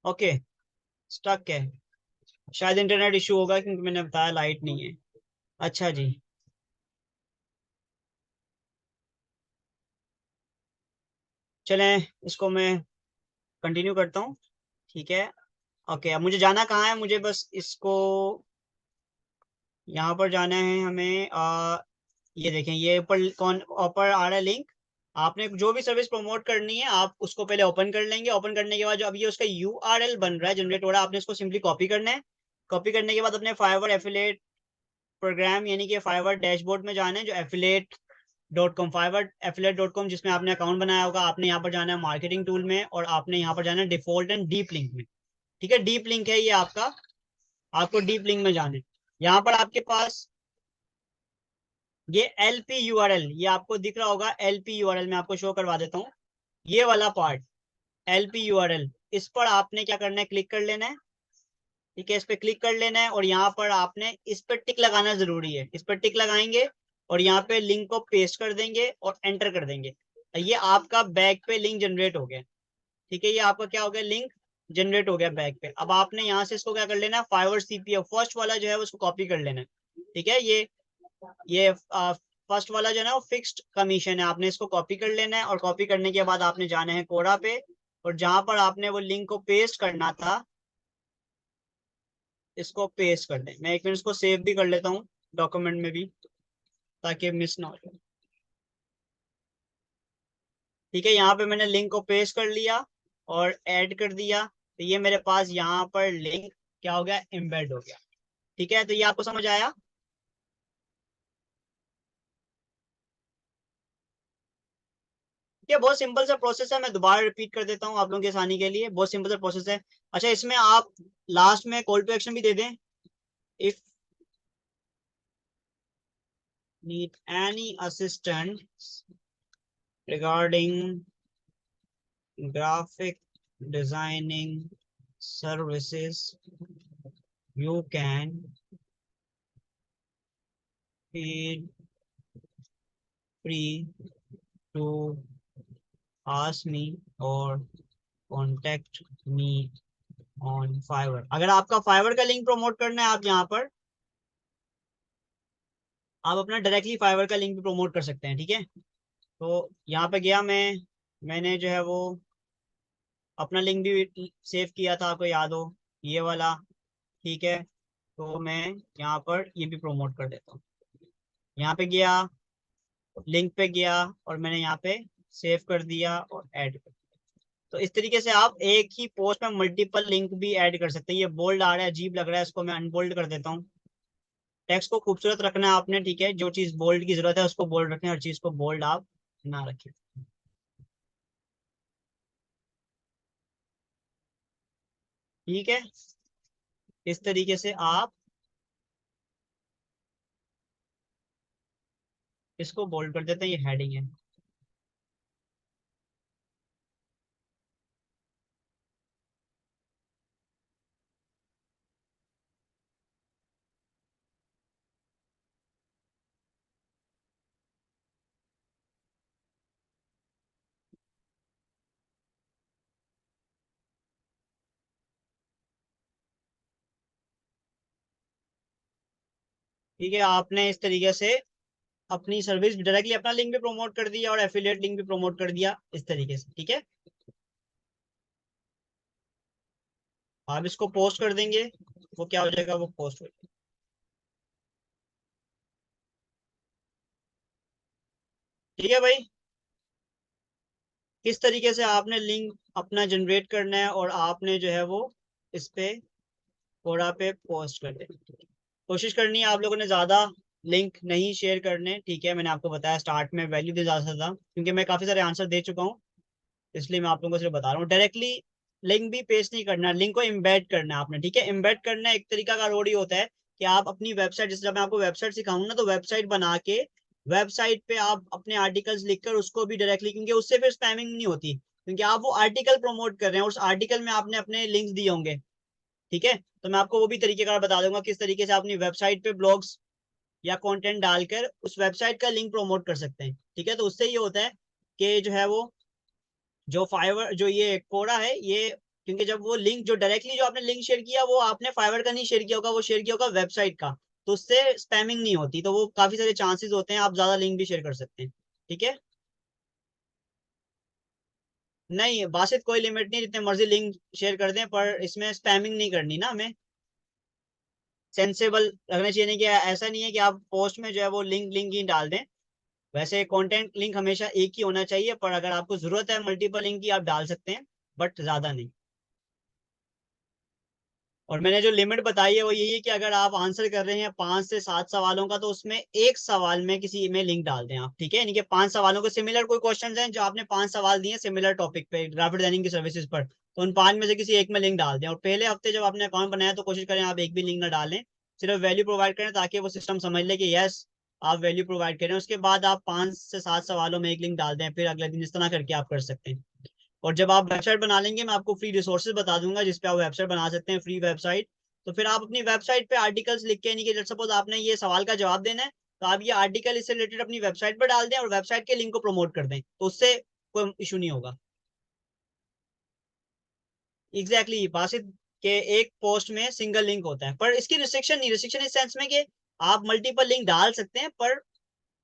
ओके, स्टक है, शायद इंटरनेट इशू होगा क्योंकि मैंने बताया लाइट नहीं है। अच्छा जी, चलें इसको मैं कंटिन्यू करता हूँ। ठीक है, ओके, अब मुझे जाना कहाँ है? मुझे बस इसको यहाँ पर जाना है हमें। ये देखें, ये ऊपर कौन ऊपर आ रहा है लिंक। आपने जो भी सर्विस प्रमोट करनी है आप उसको पहले ओपन कर लेंगे। ओपन करने के बाद जो अभी ये उसका यूआरएल बन रहा है, जनरेट हो रहा है, आपने इसको सिंपली कॉपी करना है। कॉपी करने के बाद अपने फाइवर एफिलेट प्रोग्राम यानी कि फाइवर डैशबोर्ड में जाना है, जो affiliate dot com, Fiverr affiliate dot com, जिसमें आपने अकाउंट बनाया होगा। आपने यहाँ पर जाना है मार्केटिंग टूल में और आपने यहाँ पर जाना है डिफॉल्ट एंड डीप लिंक में। ठीक है, डीप लिंक है ये आपका, आपको डीप लिंक में जाना है। यहाँ पर आपके पास ये एलपी यूआरएल, ये आपको दिख रहा होगा एलपी यूआरएल, मैं आपको शो करवा देता हूँ। ये वाला पार्ट एलपी यूआरएल, इस पर आपने क्या करना है, क्लिक कर लेना है। ठीक है, इस पर क्लिक कर लेना है और यहाँ पर आपने इस पर टिक लगाना जरूरी है। इस पर टिक लगाएंगे और यहाँ पे लिंक को पेस्ट कर देंगे और एंटर कर देंगे। ये आपका बैक पे लिंक जनरेट हो गया। ठीक है, ये आपका क्या हो गया, लिंक जनरेट हो गया बैक पे। अब आपने यहाँ से इसको क्या कर लेना है, फाइवर सीपीएफ फर्स्ट वाला जो है उसको कॉपी कर लेना है। ठीक है, ये फर्स्ट वाला जो है ना वो फिक्स्ड कमीशन है, आपने इसको कॉपी कर लेना है। और कॉपी करने के बाद आपने जाना है कोरा पे, और जहां पर आपने वो लिंक को पेस्ट करना था इसको पेस्ट कर दें। मैं एक मिनट इसको सेव भी कर लेता हूँ डॉक्यूमेंट में भी, ताकि मिस ना हो जाए। ठीक है, यहाँ पे मैंने लिंक को पेस्ट कर लिया और ऐड कर दिया, तो ये मेरे पास यहाँ पर लिंक क्या हो गया, एम्बेड हो गया। ठीक है, तो ये आपको समझ आया? ये बहुत सिंपल सा प्रोसेस है, मैं दोबारा रिपीट कर देता हूँ आप लोगों की आसानी के लिए। बहुत सिंपल सा प्रोसेस है। अच्छा, इसमें आप लास्ट में कॉल टू एक्शन भी दे दें, if need any assistant regarding graphic designing services, you can feel free to ask me or contact me on Fiverr। अगर आपका फाइवर का लिंक प्रमोट करना है, आप यहाँ पर आप अपना डायरेक्टली फाइवर का लिंक भी प्रमोट कर सकते हैं। ठीक है, तो यहाँ पे गया मैंने जो है वो अपना लिंक भी सेव किया था, आपको याद हो, ये वाला। ठीक है, तो मैं यहाँ पर ये भी प्रमोट कर देता हूँ। यहाँ पे गया, लिंक पे गया और मैंने यहाँ पे सेव कर दिया और ऐड कर दिया। तो इस तरीके से आप एक ही पोस्ट में मल्टीपल लिंक भी ऐड कर सकते हैं। ये बोल्ड आ रहा है, अजीब लग रहा है, इसको मैं अनबोल्ड कर देता हूँ। टेक्स्ट को खूबसूरत रखना है आपने। ठीक है, जो चीज बोल्ड की जरूरत है उसको बोल्ड रखें, हर चीज को बोल्ड आप ना रखें। ठीक है, इस तरीके से आप इसको बोल्ड कर देते हैं, ये हेडिंग है। ठीक है, आपने इस तरीके से अपनी सर्विस डायरेक्टली अपना लिंक भी प्रमोट कर दिया और एफिलिएट लिंक भी प्रमोट कर दिया इस तरीके से। ठीक है, आप इसको पोस्ट कर देंगे, वो क्या हो जाएगा, वो पोस्ट हो जाएगा। ठीक है भाई, किस तरीके से आपने लिंक अपना जनरेट करना है और आपने जो है वो इस पे कोरा पे पोस्ट कर देना। कोशिश करनी है आप लोगों ने ज्यादा लिंक नहीं शेयर करने। ठीक है, मैंने आपको बताया स्टार्ट में वैल्यू दे ज्यादा था क्योंकि मैं काफी सारे आंसर दे चुका हूँ, इसलिए मैं आप लोगों को सिर्फ बता रहा हूँ। डायरेक्टली लिंक भी पेस्ट नहीं करना, लिंक को एम्बेड करना है आपने। ठीक है, एम्बेड करना एक तरीका का रोड ही होता है कि आप अपनी वेबसाइट, जैसे जब मैं आपको वेबसाइट सिखाऊंगा ना, तो वेबसाइट बना के वेबसाइट पे आप अपने आर्टिकल्स लिखकर उसको भी डायरेक्टली, क्योंकि उससे फिर स्पैमिंग नहीं होती, क्योंकि आप वो आर्टिकल प्रमोट कर रहे हैं, उस आर्टिकल में आपने अपने लिंक्स दिए होंगे। ठीक है, तो मैं आपको वो भी तरीकेकार बता दूंगा किस तरीके से अपनी वेबसाइट पे ब्लॉग्स या कंटेंट डालकर उस वेबसाइट का लिंक प्रमोट कर सकते हैं। ठीक है, तो उससे ये होता है कि जो है वो जो फाइवर जो ये कोरा है ये, क्योंकि जब वो लिंक जो डायरेक्टली जो आपने लिंक शेयर किया वो आपने फाइवर का नहीं शेयर किया होगा, वो शेयर किया होगा वेबसाइट का, तो उससे स्पैमिंग नहीं होती, तो वो काफी सारे चांसेस होते हैं, आप ज्यादा लिंक भी शेयर कर सकते हैं। ठीक है, नहीं बासित कोई लिमिट नहीं, जितने मर्जी लिंक शेयर कर दें, पर इसमें स्पैमिंग नहीं करनी ना हमें, सेंसेबल रखना चाहिए। नहीं कि ऐसा नहीं है कि आप पोस्ट में जो है वो लिंक लिंक ही डाल दें, वैसे कंटेंट लिंक हमेशा एक ही होना चाहिए, पर अगर आपको जरूरत है मल्टीपल लिंक की आप डाल सकते हैं, बट ज्यादा नहीं। और मैंने जो लिमिट बताई है वो यही है कि अगर आप आंसर कर रहे हैं 5 से 7 सवालों का, तो उसमें एक सवाल में किसी में लिंक डाल दें आप। ठीक है, यानी कि 5 सवालों के सिमिलर कोई क्वेश्चन हैं जो आपने 5 सवाल दिए सिमिलर टॉपिक पे ग्राफिक डिजाइनिंग की सर्विसेज पर, तो उन 5 में से किसी एक में लिंक डाल दें। और पहले हफ्ते जब आपने अकाउंट बनाया तो कोशिश करें आप एक भी लिंक ना डालें, सिर्फ वैल्यू प्रोवाइड करें, ताकि वो सिस्टम समझ ले कि यस आप वैल्यू प्रोवाइड करें। उसके बाद आप 5 से 7 सवालों में एक लिंक डाल दें, फिर अगले दिन इस तरह करके आप कर सकते हैं। और जब आप वेबसाइट बना लेंगे मैं आपको फ्री रिसोर्सेज बता दूंगा जिसपे आप वेबसाइट बना सकते हैं, फ्री वेबसाइट। तो फिर आप अपनी वेबसाइट पे आर्टिकल्स लिख के, नहीं कि सपोज आपने ये सवाल का जवाब देना है, तो आप ये आर्टिकल इससे रिलेटेड अपनी वेबसाइट पर डाल दें और वेबसाइट के लिंक को प्रमोट कर दें, तो उससे कोई इशू नहीं होगा। एग्जैक्टली exactly, बासित के एक पोस्ट में सिंगल लिंक होता है, पर इसकी रिस्ट्रिक्शन नहीं, रिस्ट्रिक्शन इस सेंस में कि आप मल्टीपल लिंक डाल सकते हैं, पर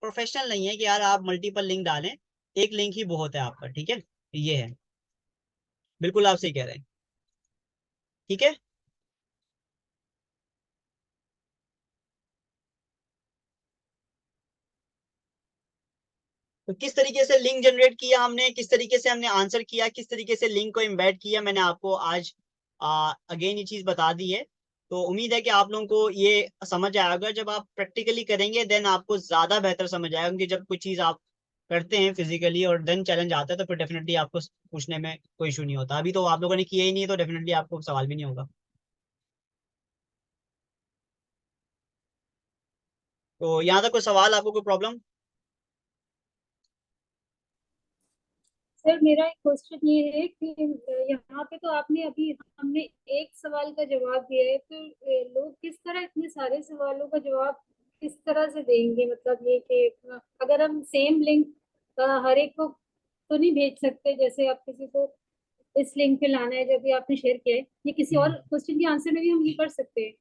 प्रोफेशनल नहीं है कि यार आप मल्टीपल लिंक डालें, एक लिंक ही बहुत है आपका। ठीक है, ये है, बिल्कुल आप सही कह रहे हैं। ठीक है, तो किस तरीके से लिंक जनरेट किया हमने, किस तरीके से हमने आंसर किया, किस तरीके से लिंक को एम्बेड किया, मैंने आपको आज अगेन ये चीज बता दी है। तो उम्मीद है कि आप लोगों को ये समझ आएगा, जब आप प्रैक्टिकली करेंगे देन आपको ज्यादा बेहतर समझ आएगा, क्योंकि जब कोई चीज आप करते हैं फिजिकली और देन चैलेंज आता है तो फिर डेफिनेटली आपको पूछने में कोई इशू नहीं होता। अभी तो आप लोगों ने किया ही नहीं है, तो डेफिनेटली आपको सवाल भी नहीं होगा। तो यहाँ तक कोई सवाल, आपको कोई प्रॉब्लम? सर मेरा एक क्वेश्चन ये है कि यहाँ पे तो आपने अभी हमने एक सवाल का जवाब दिया है, तो लोग किस तरह इतने सारे सवालों का जवाब किस तरह से देंगे? मतलब ये कि अगर हम सेम लिंक हर एक को तो नहीं भेज सकते, जैसे आप किसी को इस लिंक पे लाना है जो भी आपने शेयर किया है, ये किसी और क्वेश्चन के आंसर में भी हम ये कर सकते हैं?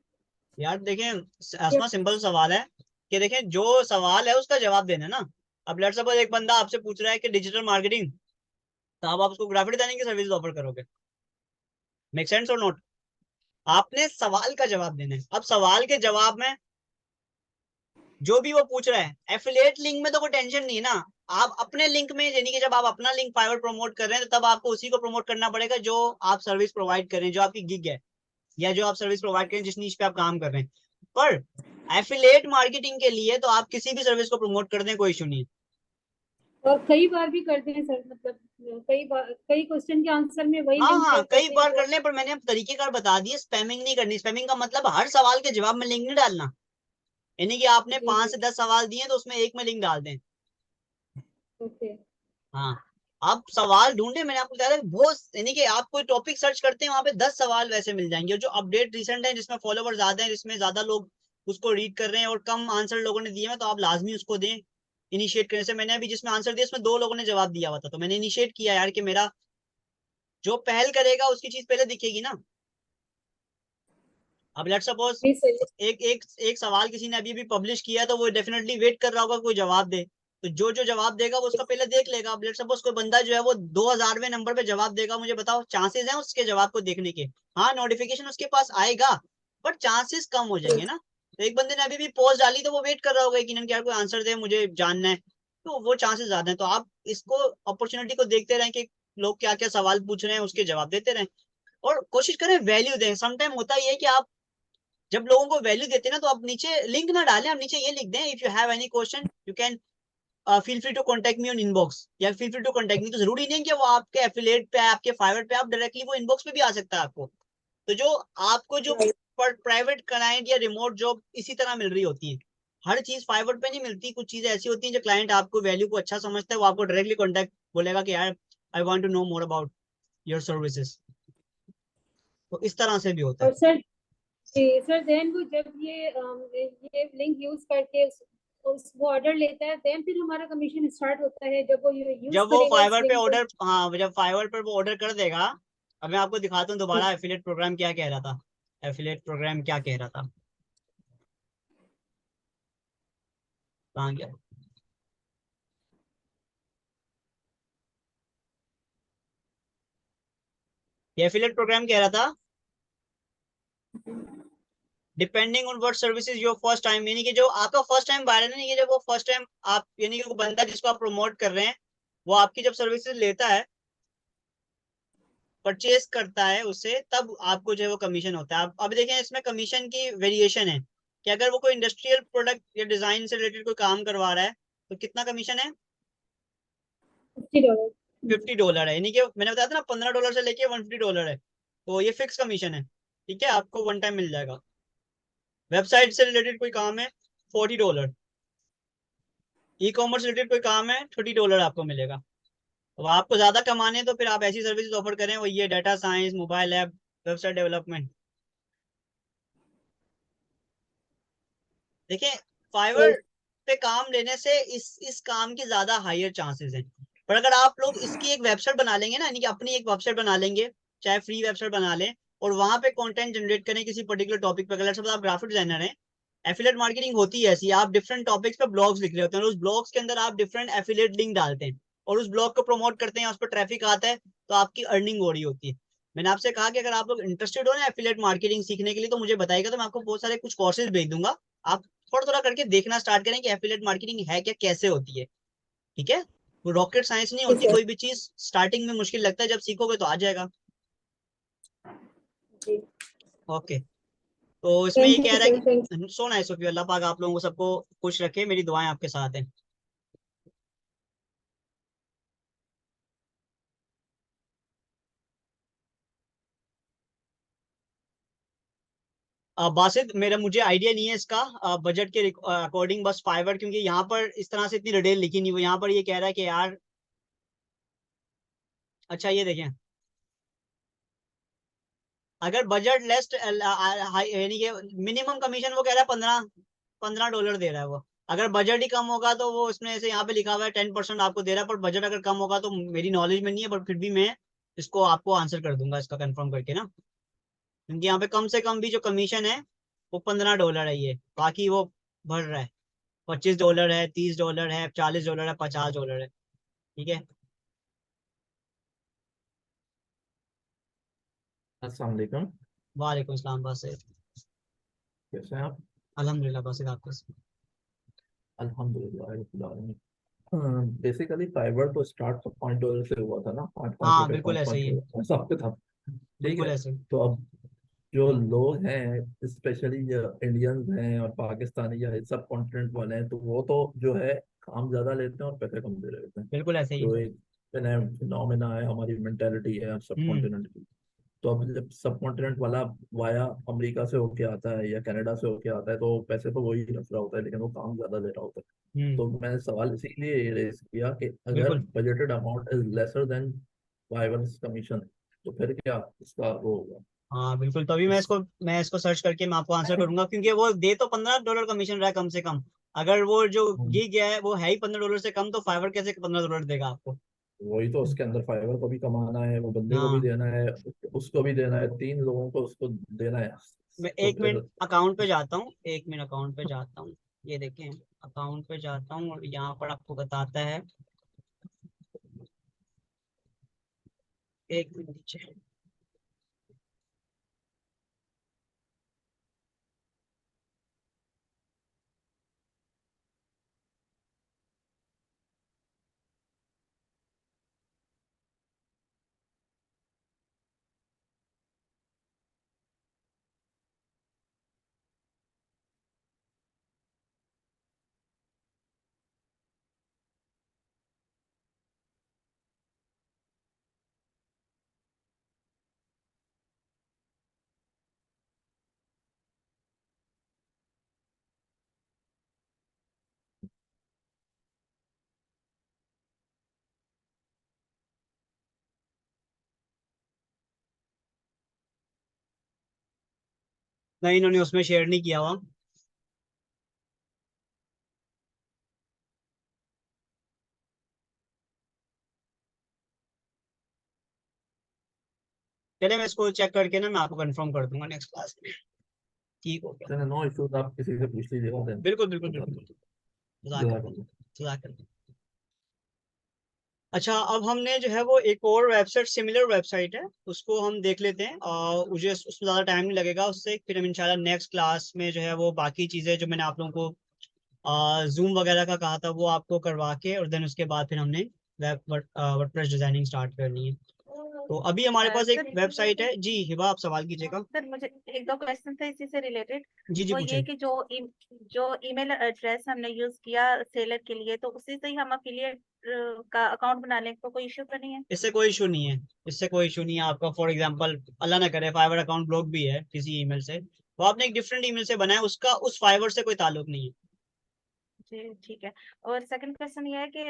यार देखें, या आसमा सिंपल सवाल है कि देखें जो सवाल है उसका जवाब देना है ना। अब लेट्स सपोज एक बंदा आपसे पूछ रहा है कि डिजिटल मार्केटिंग, तो अब आप उसको ग्राफिक डिजाइनिंग की सर्विस ऑफर करोगे? मेक सेंस और नॉट? आपने सवाल का जवाब देना है। अब सवाल के जवाब में जो भी वो पूछ रहा है, एफिलिएट लिंक में तो कोई टेंशन नहीं है ना। आप अपने लिंक में, यानी कि जब आप अपना लिंक फाइवर प्रमोट कर रहे हैं तो तब आपको उसी को प्रमोट करना पड़ेगा जो आप सर्विस प्रोवाइड कर रहे हैं, जो आपकी गिग है, या जो आप सर्विस प्रोवाइड करें जिस नीश पे आप काम कर रहे हैं। पर एफिलिएट मार्केटिंग के लिए तो आप किसी भी सर्विस को प्रमोट कर दें, कोई इशू नहीं है। और कई बार भी करते हैं सर, मतलब कई बार कई क्वेश्चन के आंसर में वही हाँ लिंक हाँ, शेयर कई करते हैं बार जो। कर लें, पर मैंने अब तरीकेकार बता दिए, स्पैमिंग नहीं करनी। स्पैमिंग का मतलब हर सवाल के जवाब में लिंक नहीं डालना, यानी कि आपने जी पांच जी। से दस सवाल दिए तो उसमें एक में लिंक डाल दें। ओके। हाँ, आप सवाल ढूंढे, मैंने आपको बताया बहुत, यानी कि आप कोई टॉपिक सर्च करते हैं वहां पे 10 सवाल वैसे मिल जाएंगे, और जो अपडेट रिसेंट है जिसमें फॉलोवर ज्यादा है, जिसमें ज्यादा लोग उसको रीड कर रहे हैं और कम आंसर लोगों ने दिए हैं, तो आप लाजमी उसको दें इनिशिएट करने से। मैंने अभी जिसमें आंसर दिया उसमें 2 लोगों ने जवाब दिया हुआ था, तो मैंने इनिशिएट किया यार कि मेरा जो पहल करेगा उसकी चीज पहले दिखेगी ना। अब लेट्स सपोज जी सर। एक एक एक सवाल किसी ने अभी भी पब्लिश किया, तो वो डेफिनेटली वेट कर रहा होगा कोई जवाब दे, तो जो जो जवाब देगा वो उसका पहले देख लेगा। अब लेट सपोज कोई बंदा जो है वो 2000वें नंबर पे जवाब देगा, मुझे बताओ चांसेस हैं उसके जवाब को देखने के? हाँ, नोटिफिकेशन उसके पास आएगा, बट चांसेस कम हो जाएंगे ना। तो एक बंदे ने अभी भी पोस्ट डाली तो वो वेट कर रहा होगा कि यार कोई आंसर दे, मुझे जानना है, तो वो चांसेस ज्यादा है। तो आप इसको अपॉर्चुनिटी को देखते रहें कि लोग क्या क्या सवाल पूछ रहे हैं, उसके जवाब देते रहें, और कोशिश करें वैल्यू दें। समटाइम होता ही है कि आप जब लोगों को वैल्यू देते हैं ना, तो आप नीचे लिंक ना डालें, आप नीचे ये लिख दें, if you have any question you can feel free to contact me on inbox, या feel free to contact me. तो जरूरी नहीं है कि वो आपके एफिलिएट पे, आपके फाइवर पे, आप डायरेक्टली वो इनबॉक्स पे भी आ सकता है आपको। तो जो आपको जो प्राइवेट क्लाइंट या रिमोट जॉब इसी तरह मिल रही होती है, हर चीज फाइवर पे नहीं मिलती, कुछ चीजें ऐसी होती हैं जो क्लाइंट आपको वैल्यू को अच्छा समझता है, वो आपको डायरेक्टली कॉन्टेक्ट बोलेगा कि यार I want to know more about your services. तो इस तरह से भी होता है। और सर, जी सर, देन वो जब ये लिंक यूज करके उस वो ऑर्डर लेता है, देन फिर हमारा कमीशन स्टार्ट होता है जब वो यूज जब वो करेगा इस फाइवर पे लिंक को। ऑर्डर, हाँ जब फाइवर पर वो ऑर्डर कर देगा। अब मैं आपको दिखाता हूँ दोबारा एफिलिएट प्रोग्राम क्या कह रहा था। एफिलिएट प्रोग्राम क्या कह रहा था, कहाँ गया। ये एफिलिएट प्रोग्राम कह रहा था depending on what services your first time, यानी कि जो आपका फर्स्ट टाइम बायर है ना, ये जब वो फर्स्ट टाइम आप, यानी कि वो बंदा जिसको आप प्रमोट कर रहे हैं, वो आपकी जब सर्विसेज लेता है, परचेज करता है उससे, तब आपको जो है वो कमीशन होता है। अब देखें इसमें कमीशन की वेरिएशन है कि अगर वो कोई इंडस्ट्रियल प्रोडक्ट या डिजाइन से रिलेटेड कोई काम करवा रहा है तो कितना कमीशन है, $50। $50 है। यानी कि मैंने बताया था ना $15 से लेके $150 है, तो ये फिक्स कमीशन है। ठीक है, आपको वन टाइम मिल जाएगा। वेबसाइट से रिलेटेड कोई काम है, $40। ई कॉमर्स रिलेटेड कोई काम है, $30 आपको मिलेगा। अब आपको ज्यादा कमाने हैं तो फिर आप ऐसी सर्विसेज ऑफर करें, वो ये data science, mobile app, website development. देखिए फाइवर पे काम लेने से इस काम की ज्यादा हायर चांसेस हैं। पर अगर आप लोग इसकी एक वेबसाइट बना लेंगे ना, यानी कि अपनी एक वेबसाइट बना लेंगे, चाहे फ्री वेबसाइट बना लें, और वहां पे कंटेंट जनरेट करें किसी पर्टिकुलर टॉपिक पे, अगर आप ग्राफिक डिजाइनर हैं, एफिलेट मार्केटिंग होती है ऐसी, आप डिफरेंट टॉपिक्स पे ब्लॉग्स लिख रहे होते हैं और उस ब्लॉग्स के अंदर आप डिफरेंट एफिलेट लिंक डालते हैं और उस ब्लॉग को प्रमोट करते हैं, उस पर ट्रैफिक आता है, तो आपकी अर्निंग हो रही होती है। मैंने आपसे कहा कि अगर आप लोग इंटरेस्टेड हो ना एफिलेट मार्केटिंग सीखने के लिए, तो मुझे बताइएगा, तो मैं आपको बहुत सारे कुछ कोर्सेज भेज दूंगा। आप थोड़ा थोड़ा करके देखना स्टार्ट करें कि एफिलेट मार्केटिंग है क्या, कैसे होती है। ठीक है, वो रॉकेट साइंस नहीं जी होती, सर। कोई भी चीज स्टार्टिंग में मुश्किल लगता है, जब सीखोगे तो आ जाएगा। जी। ओके। तो इसमें ये थैंक कह यू रहा है सर, थैंक। कि सोना है सुफी, अल्लाह पाक आप लोगों को सबको खुश रखे, मेरी दुआएं आपके साथ हैं। बासित, मेरा मुझे आइडिया नहीं है इसका बजट के अकॉर्डिंग, बस फाइवर, क्योंकि यहाँ पर इस तरह से इतनी डिटेल लिखी नहीं, वो यहाँ पर ये कह रहा है कि यार, अच्छा ये देखें, अगर बजट लेस, यानी कि मिनिमम कमीशन वो कह रहा है 15 $15 दे रहा है वो। अगर बजट ही कम होगा तो वो इसमें ऐसे यहाँ पे लिखा हुआ है 10% आपको दे रहा है, पर बजट अगर कम होगा तो मेरी नॉलेज में नहीं है, पर फिर भी मैं इसको आपको आंसर कर दूंगा इसका कंफर्म करके ना, क्योंकि यहाँ पे कम से कम भी जो कमीशन है वो $15 है, ये बाकी वो भर रहा है। $25 है, $30 है, $40 है, $50 है। ठीक है। अस्सलाम वालेकुम। वालेकुम सलाम। बस कैसे हैं आप? अल्हम्दुलिल्लाह, बस आपको। अल्हम्दुलिल्लाह रब्बिल आलमीन। बेसिकली फाइबर तो स्टार्ट तो $5 से हुआ था ना, पाँच पाँच हाँ रुपए बिल्कुल पाँच ऐसे पाँच ही है, रुपए ऐसा आपके था। ठीक बिल्कुल है। ऐसे ही। तो अब जो लोग हैं, स्पेशली जो इंडियंस हैं और पाकिस्तानी या सब कॉन्टिनेंट वाले हैं, तो वो तो जो है काम ज्यादा लेते हैं और पैसे कम दे रहे होते हैं। बिल्कुल ऐसे ही जो है। एक फिनोमेना है, हमारी मेंटेलिटी है सब हम्म। कॉन्टिनेंट की। तो अब जब सब कॉन्टिनेंट वाला वाया अमेरिका से होके आता है या कनाडा से होके आता है, तो पैसे तो वही रख रहा होता है, लेकिन वो काम ज्यादा ले रहा होता है। हम्म। तो मैंने सवाल इसीलिए ये रेस किया कि अगर बिल्कुल। Budgeted amount is lesser than waivers commission, तो फिर क्या इसका वो होगा? हाँ बिल्कुल, तभी इस मैं इसको सर्च करके मैं आपको आंसर करूंगा, क्योंकि वो दे तो $15 कमीशन रहा है कम से कम। अगर वो जो गिग है वो है ही $15 से कम, तो फाइवर कैसे $15 देगा आपको। वही तो, उसके अंदर फाइबर को भी कमाना है, वो बंदे को भी हाँ, देना है, उसको भी देना है, तीन लोगों को उसको देना है। मैं तो एक फिर मिनट अकाउंट पे जाता हूँ, एक मिनट अकाउंट पे जाता हूँ। ये देखें, अकाउंट पे जाता हूँ और यहाँ पर आपको बताता है, एक मिनट नीचे। नहीं, इन्होंने उसमें शेयर नहीं किया हुआ। चलिए मैं इसको चेक करके ना मैं आपको कंफर्म कर दूंगा नेक्स्ट क्लास में। ठीक हो गया। चलो, नो इश्यूज, आप किसी से पूछ लीजिएगा देन बिल्कुल बिल्कुल बता बिल्कुल दूँ। बिल्कुल। जज़ाकल्लाह, जज़ाकल्लाह। अच्छा, अब हमने जो है वो एक और वेबसाइट, सिमिलर वेबसाइट है, उसको हम देख लेते हैं और मुझे उसमें ज़्यादा टाइम नहीं लगेगा उससे, फिर हम इंशाल्लाह नेक्स्ट क्लास में जो है वो बाकी चीज़ें जो मैंने आप लोगों को जूम वगैरह का कहा था वो आपको करवा के, और देन उसके बाद फिर हमने वर्डप्रेस डिजाइनिंग स्टार्ट करनी है। तो अभी हमारे पास एक सर वेबसाइट है जी। हिबा, आप सवाल कीजिएगा। सर मुझे एक दो क्वेश्चन थे इसी से रिलेटेड। जी जी वो ये पूछे। कि जो ईमेल एड्रेस हमने यूज किया सेलर के लिए, तो उसी से ही हम अफिलिएट का अकाउंट बना लें तो कोई इश्यू तो नहीं है? इससे कोई इशू नहीं है, इससे कोई इशू नहीं है। आपका फॉर एग्जांपल अल्लाह ना करे फाइवर अकाउंट ब्लॉक भी है किसी ईमेल से, तो आपने एक डिफरेंट ईमेल से बनाया, उसका उस फाइवर से कोई ताल्लुक नहीं है। जी ठीक है। और सेकंड क्वेश्चन ये है कि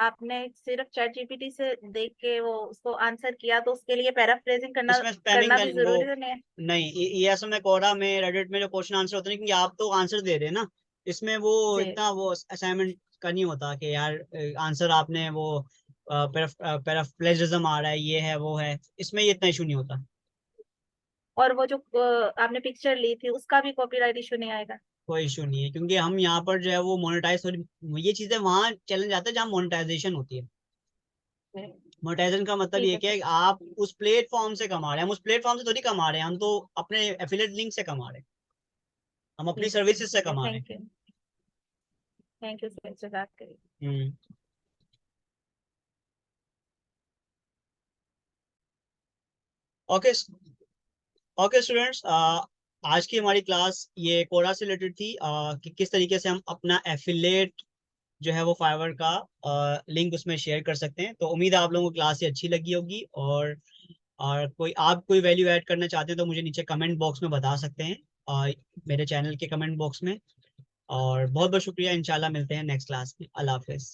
आपने सिर्फ चैट जीपीटी से देख के वो उसको आंसर किया, तो उसके लिए पैराफ्रेजिंग करना इसमें स्पैमिंग करना का भी वो जरूरी तो नहीं है? नहीं, ये ऐसा मैं कोरा में रेडिट में जो क्वेश्चन आंसर होते हैं, क्योंकि आप तो आंसर दे रहे हैं ना, इसमें वो जी इतना वो असाइनमेंट का नहीं होता कि यार आंसर आपने वो पैराफ्रेजिज्म आ रहा है, ये है वो है, इसमें ये इतना इशू नहीं होता। और वो जो आपने पिक्चर ली थी उसका भी कॉपीराइट इशू नहीं आएगा? कोई इशू नहीं है, क्योंकि हम यहाँ पर जो है वो मोनेटाइज, ये चीजें वहाँ चैलेंज आता है जहाँ मोनेटाइजेशन होती है। मोनेटाइजेशन का मतलब ठीक ये है क्या सर। है कि आप उस प्लेटफॉर्म से कमा रहे हैं, हम उस प्लेटफॉर्म से थोड़ी कमा रहे हैं, हम तो अपने एफिलिएट लिंक से कमा रहे हैं, हम अपनी ठीक है सर, सर्विसेज से ठीक है, कमा रहे थैंक यू सर, जज़ाक करिए। हैं। ओके ओके स्टूडेंट्स, आज की हमारी क्लास ये कोरा से रिलेटेड थी, कि किस तरीके से हम अपना एफिलिएट जो है वो फाइवर का लिंक उसमें शेयर कर सकते हैं। तो उम्मीद है आप लोगों को क्लास ये अच्छी लगी होगी, और कोई आप कोई वैल्यू ऐड करना चाहते हैं तो मुझे नीचे कमेंट बॉक्स में बता सकते हैं, मेरे चैनल के कमेंट बॉक्स में। और बहुत बहुत शुक्रिया, इंशाल्लाह मिलते हैं नेक्स्ट क्लास में। अल्लाह हाफिज।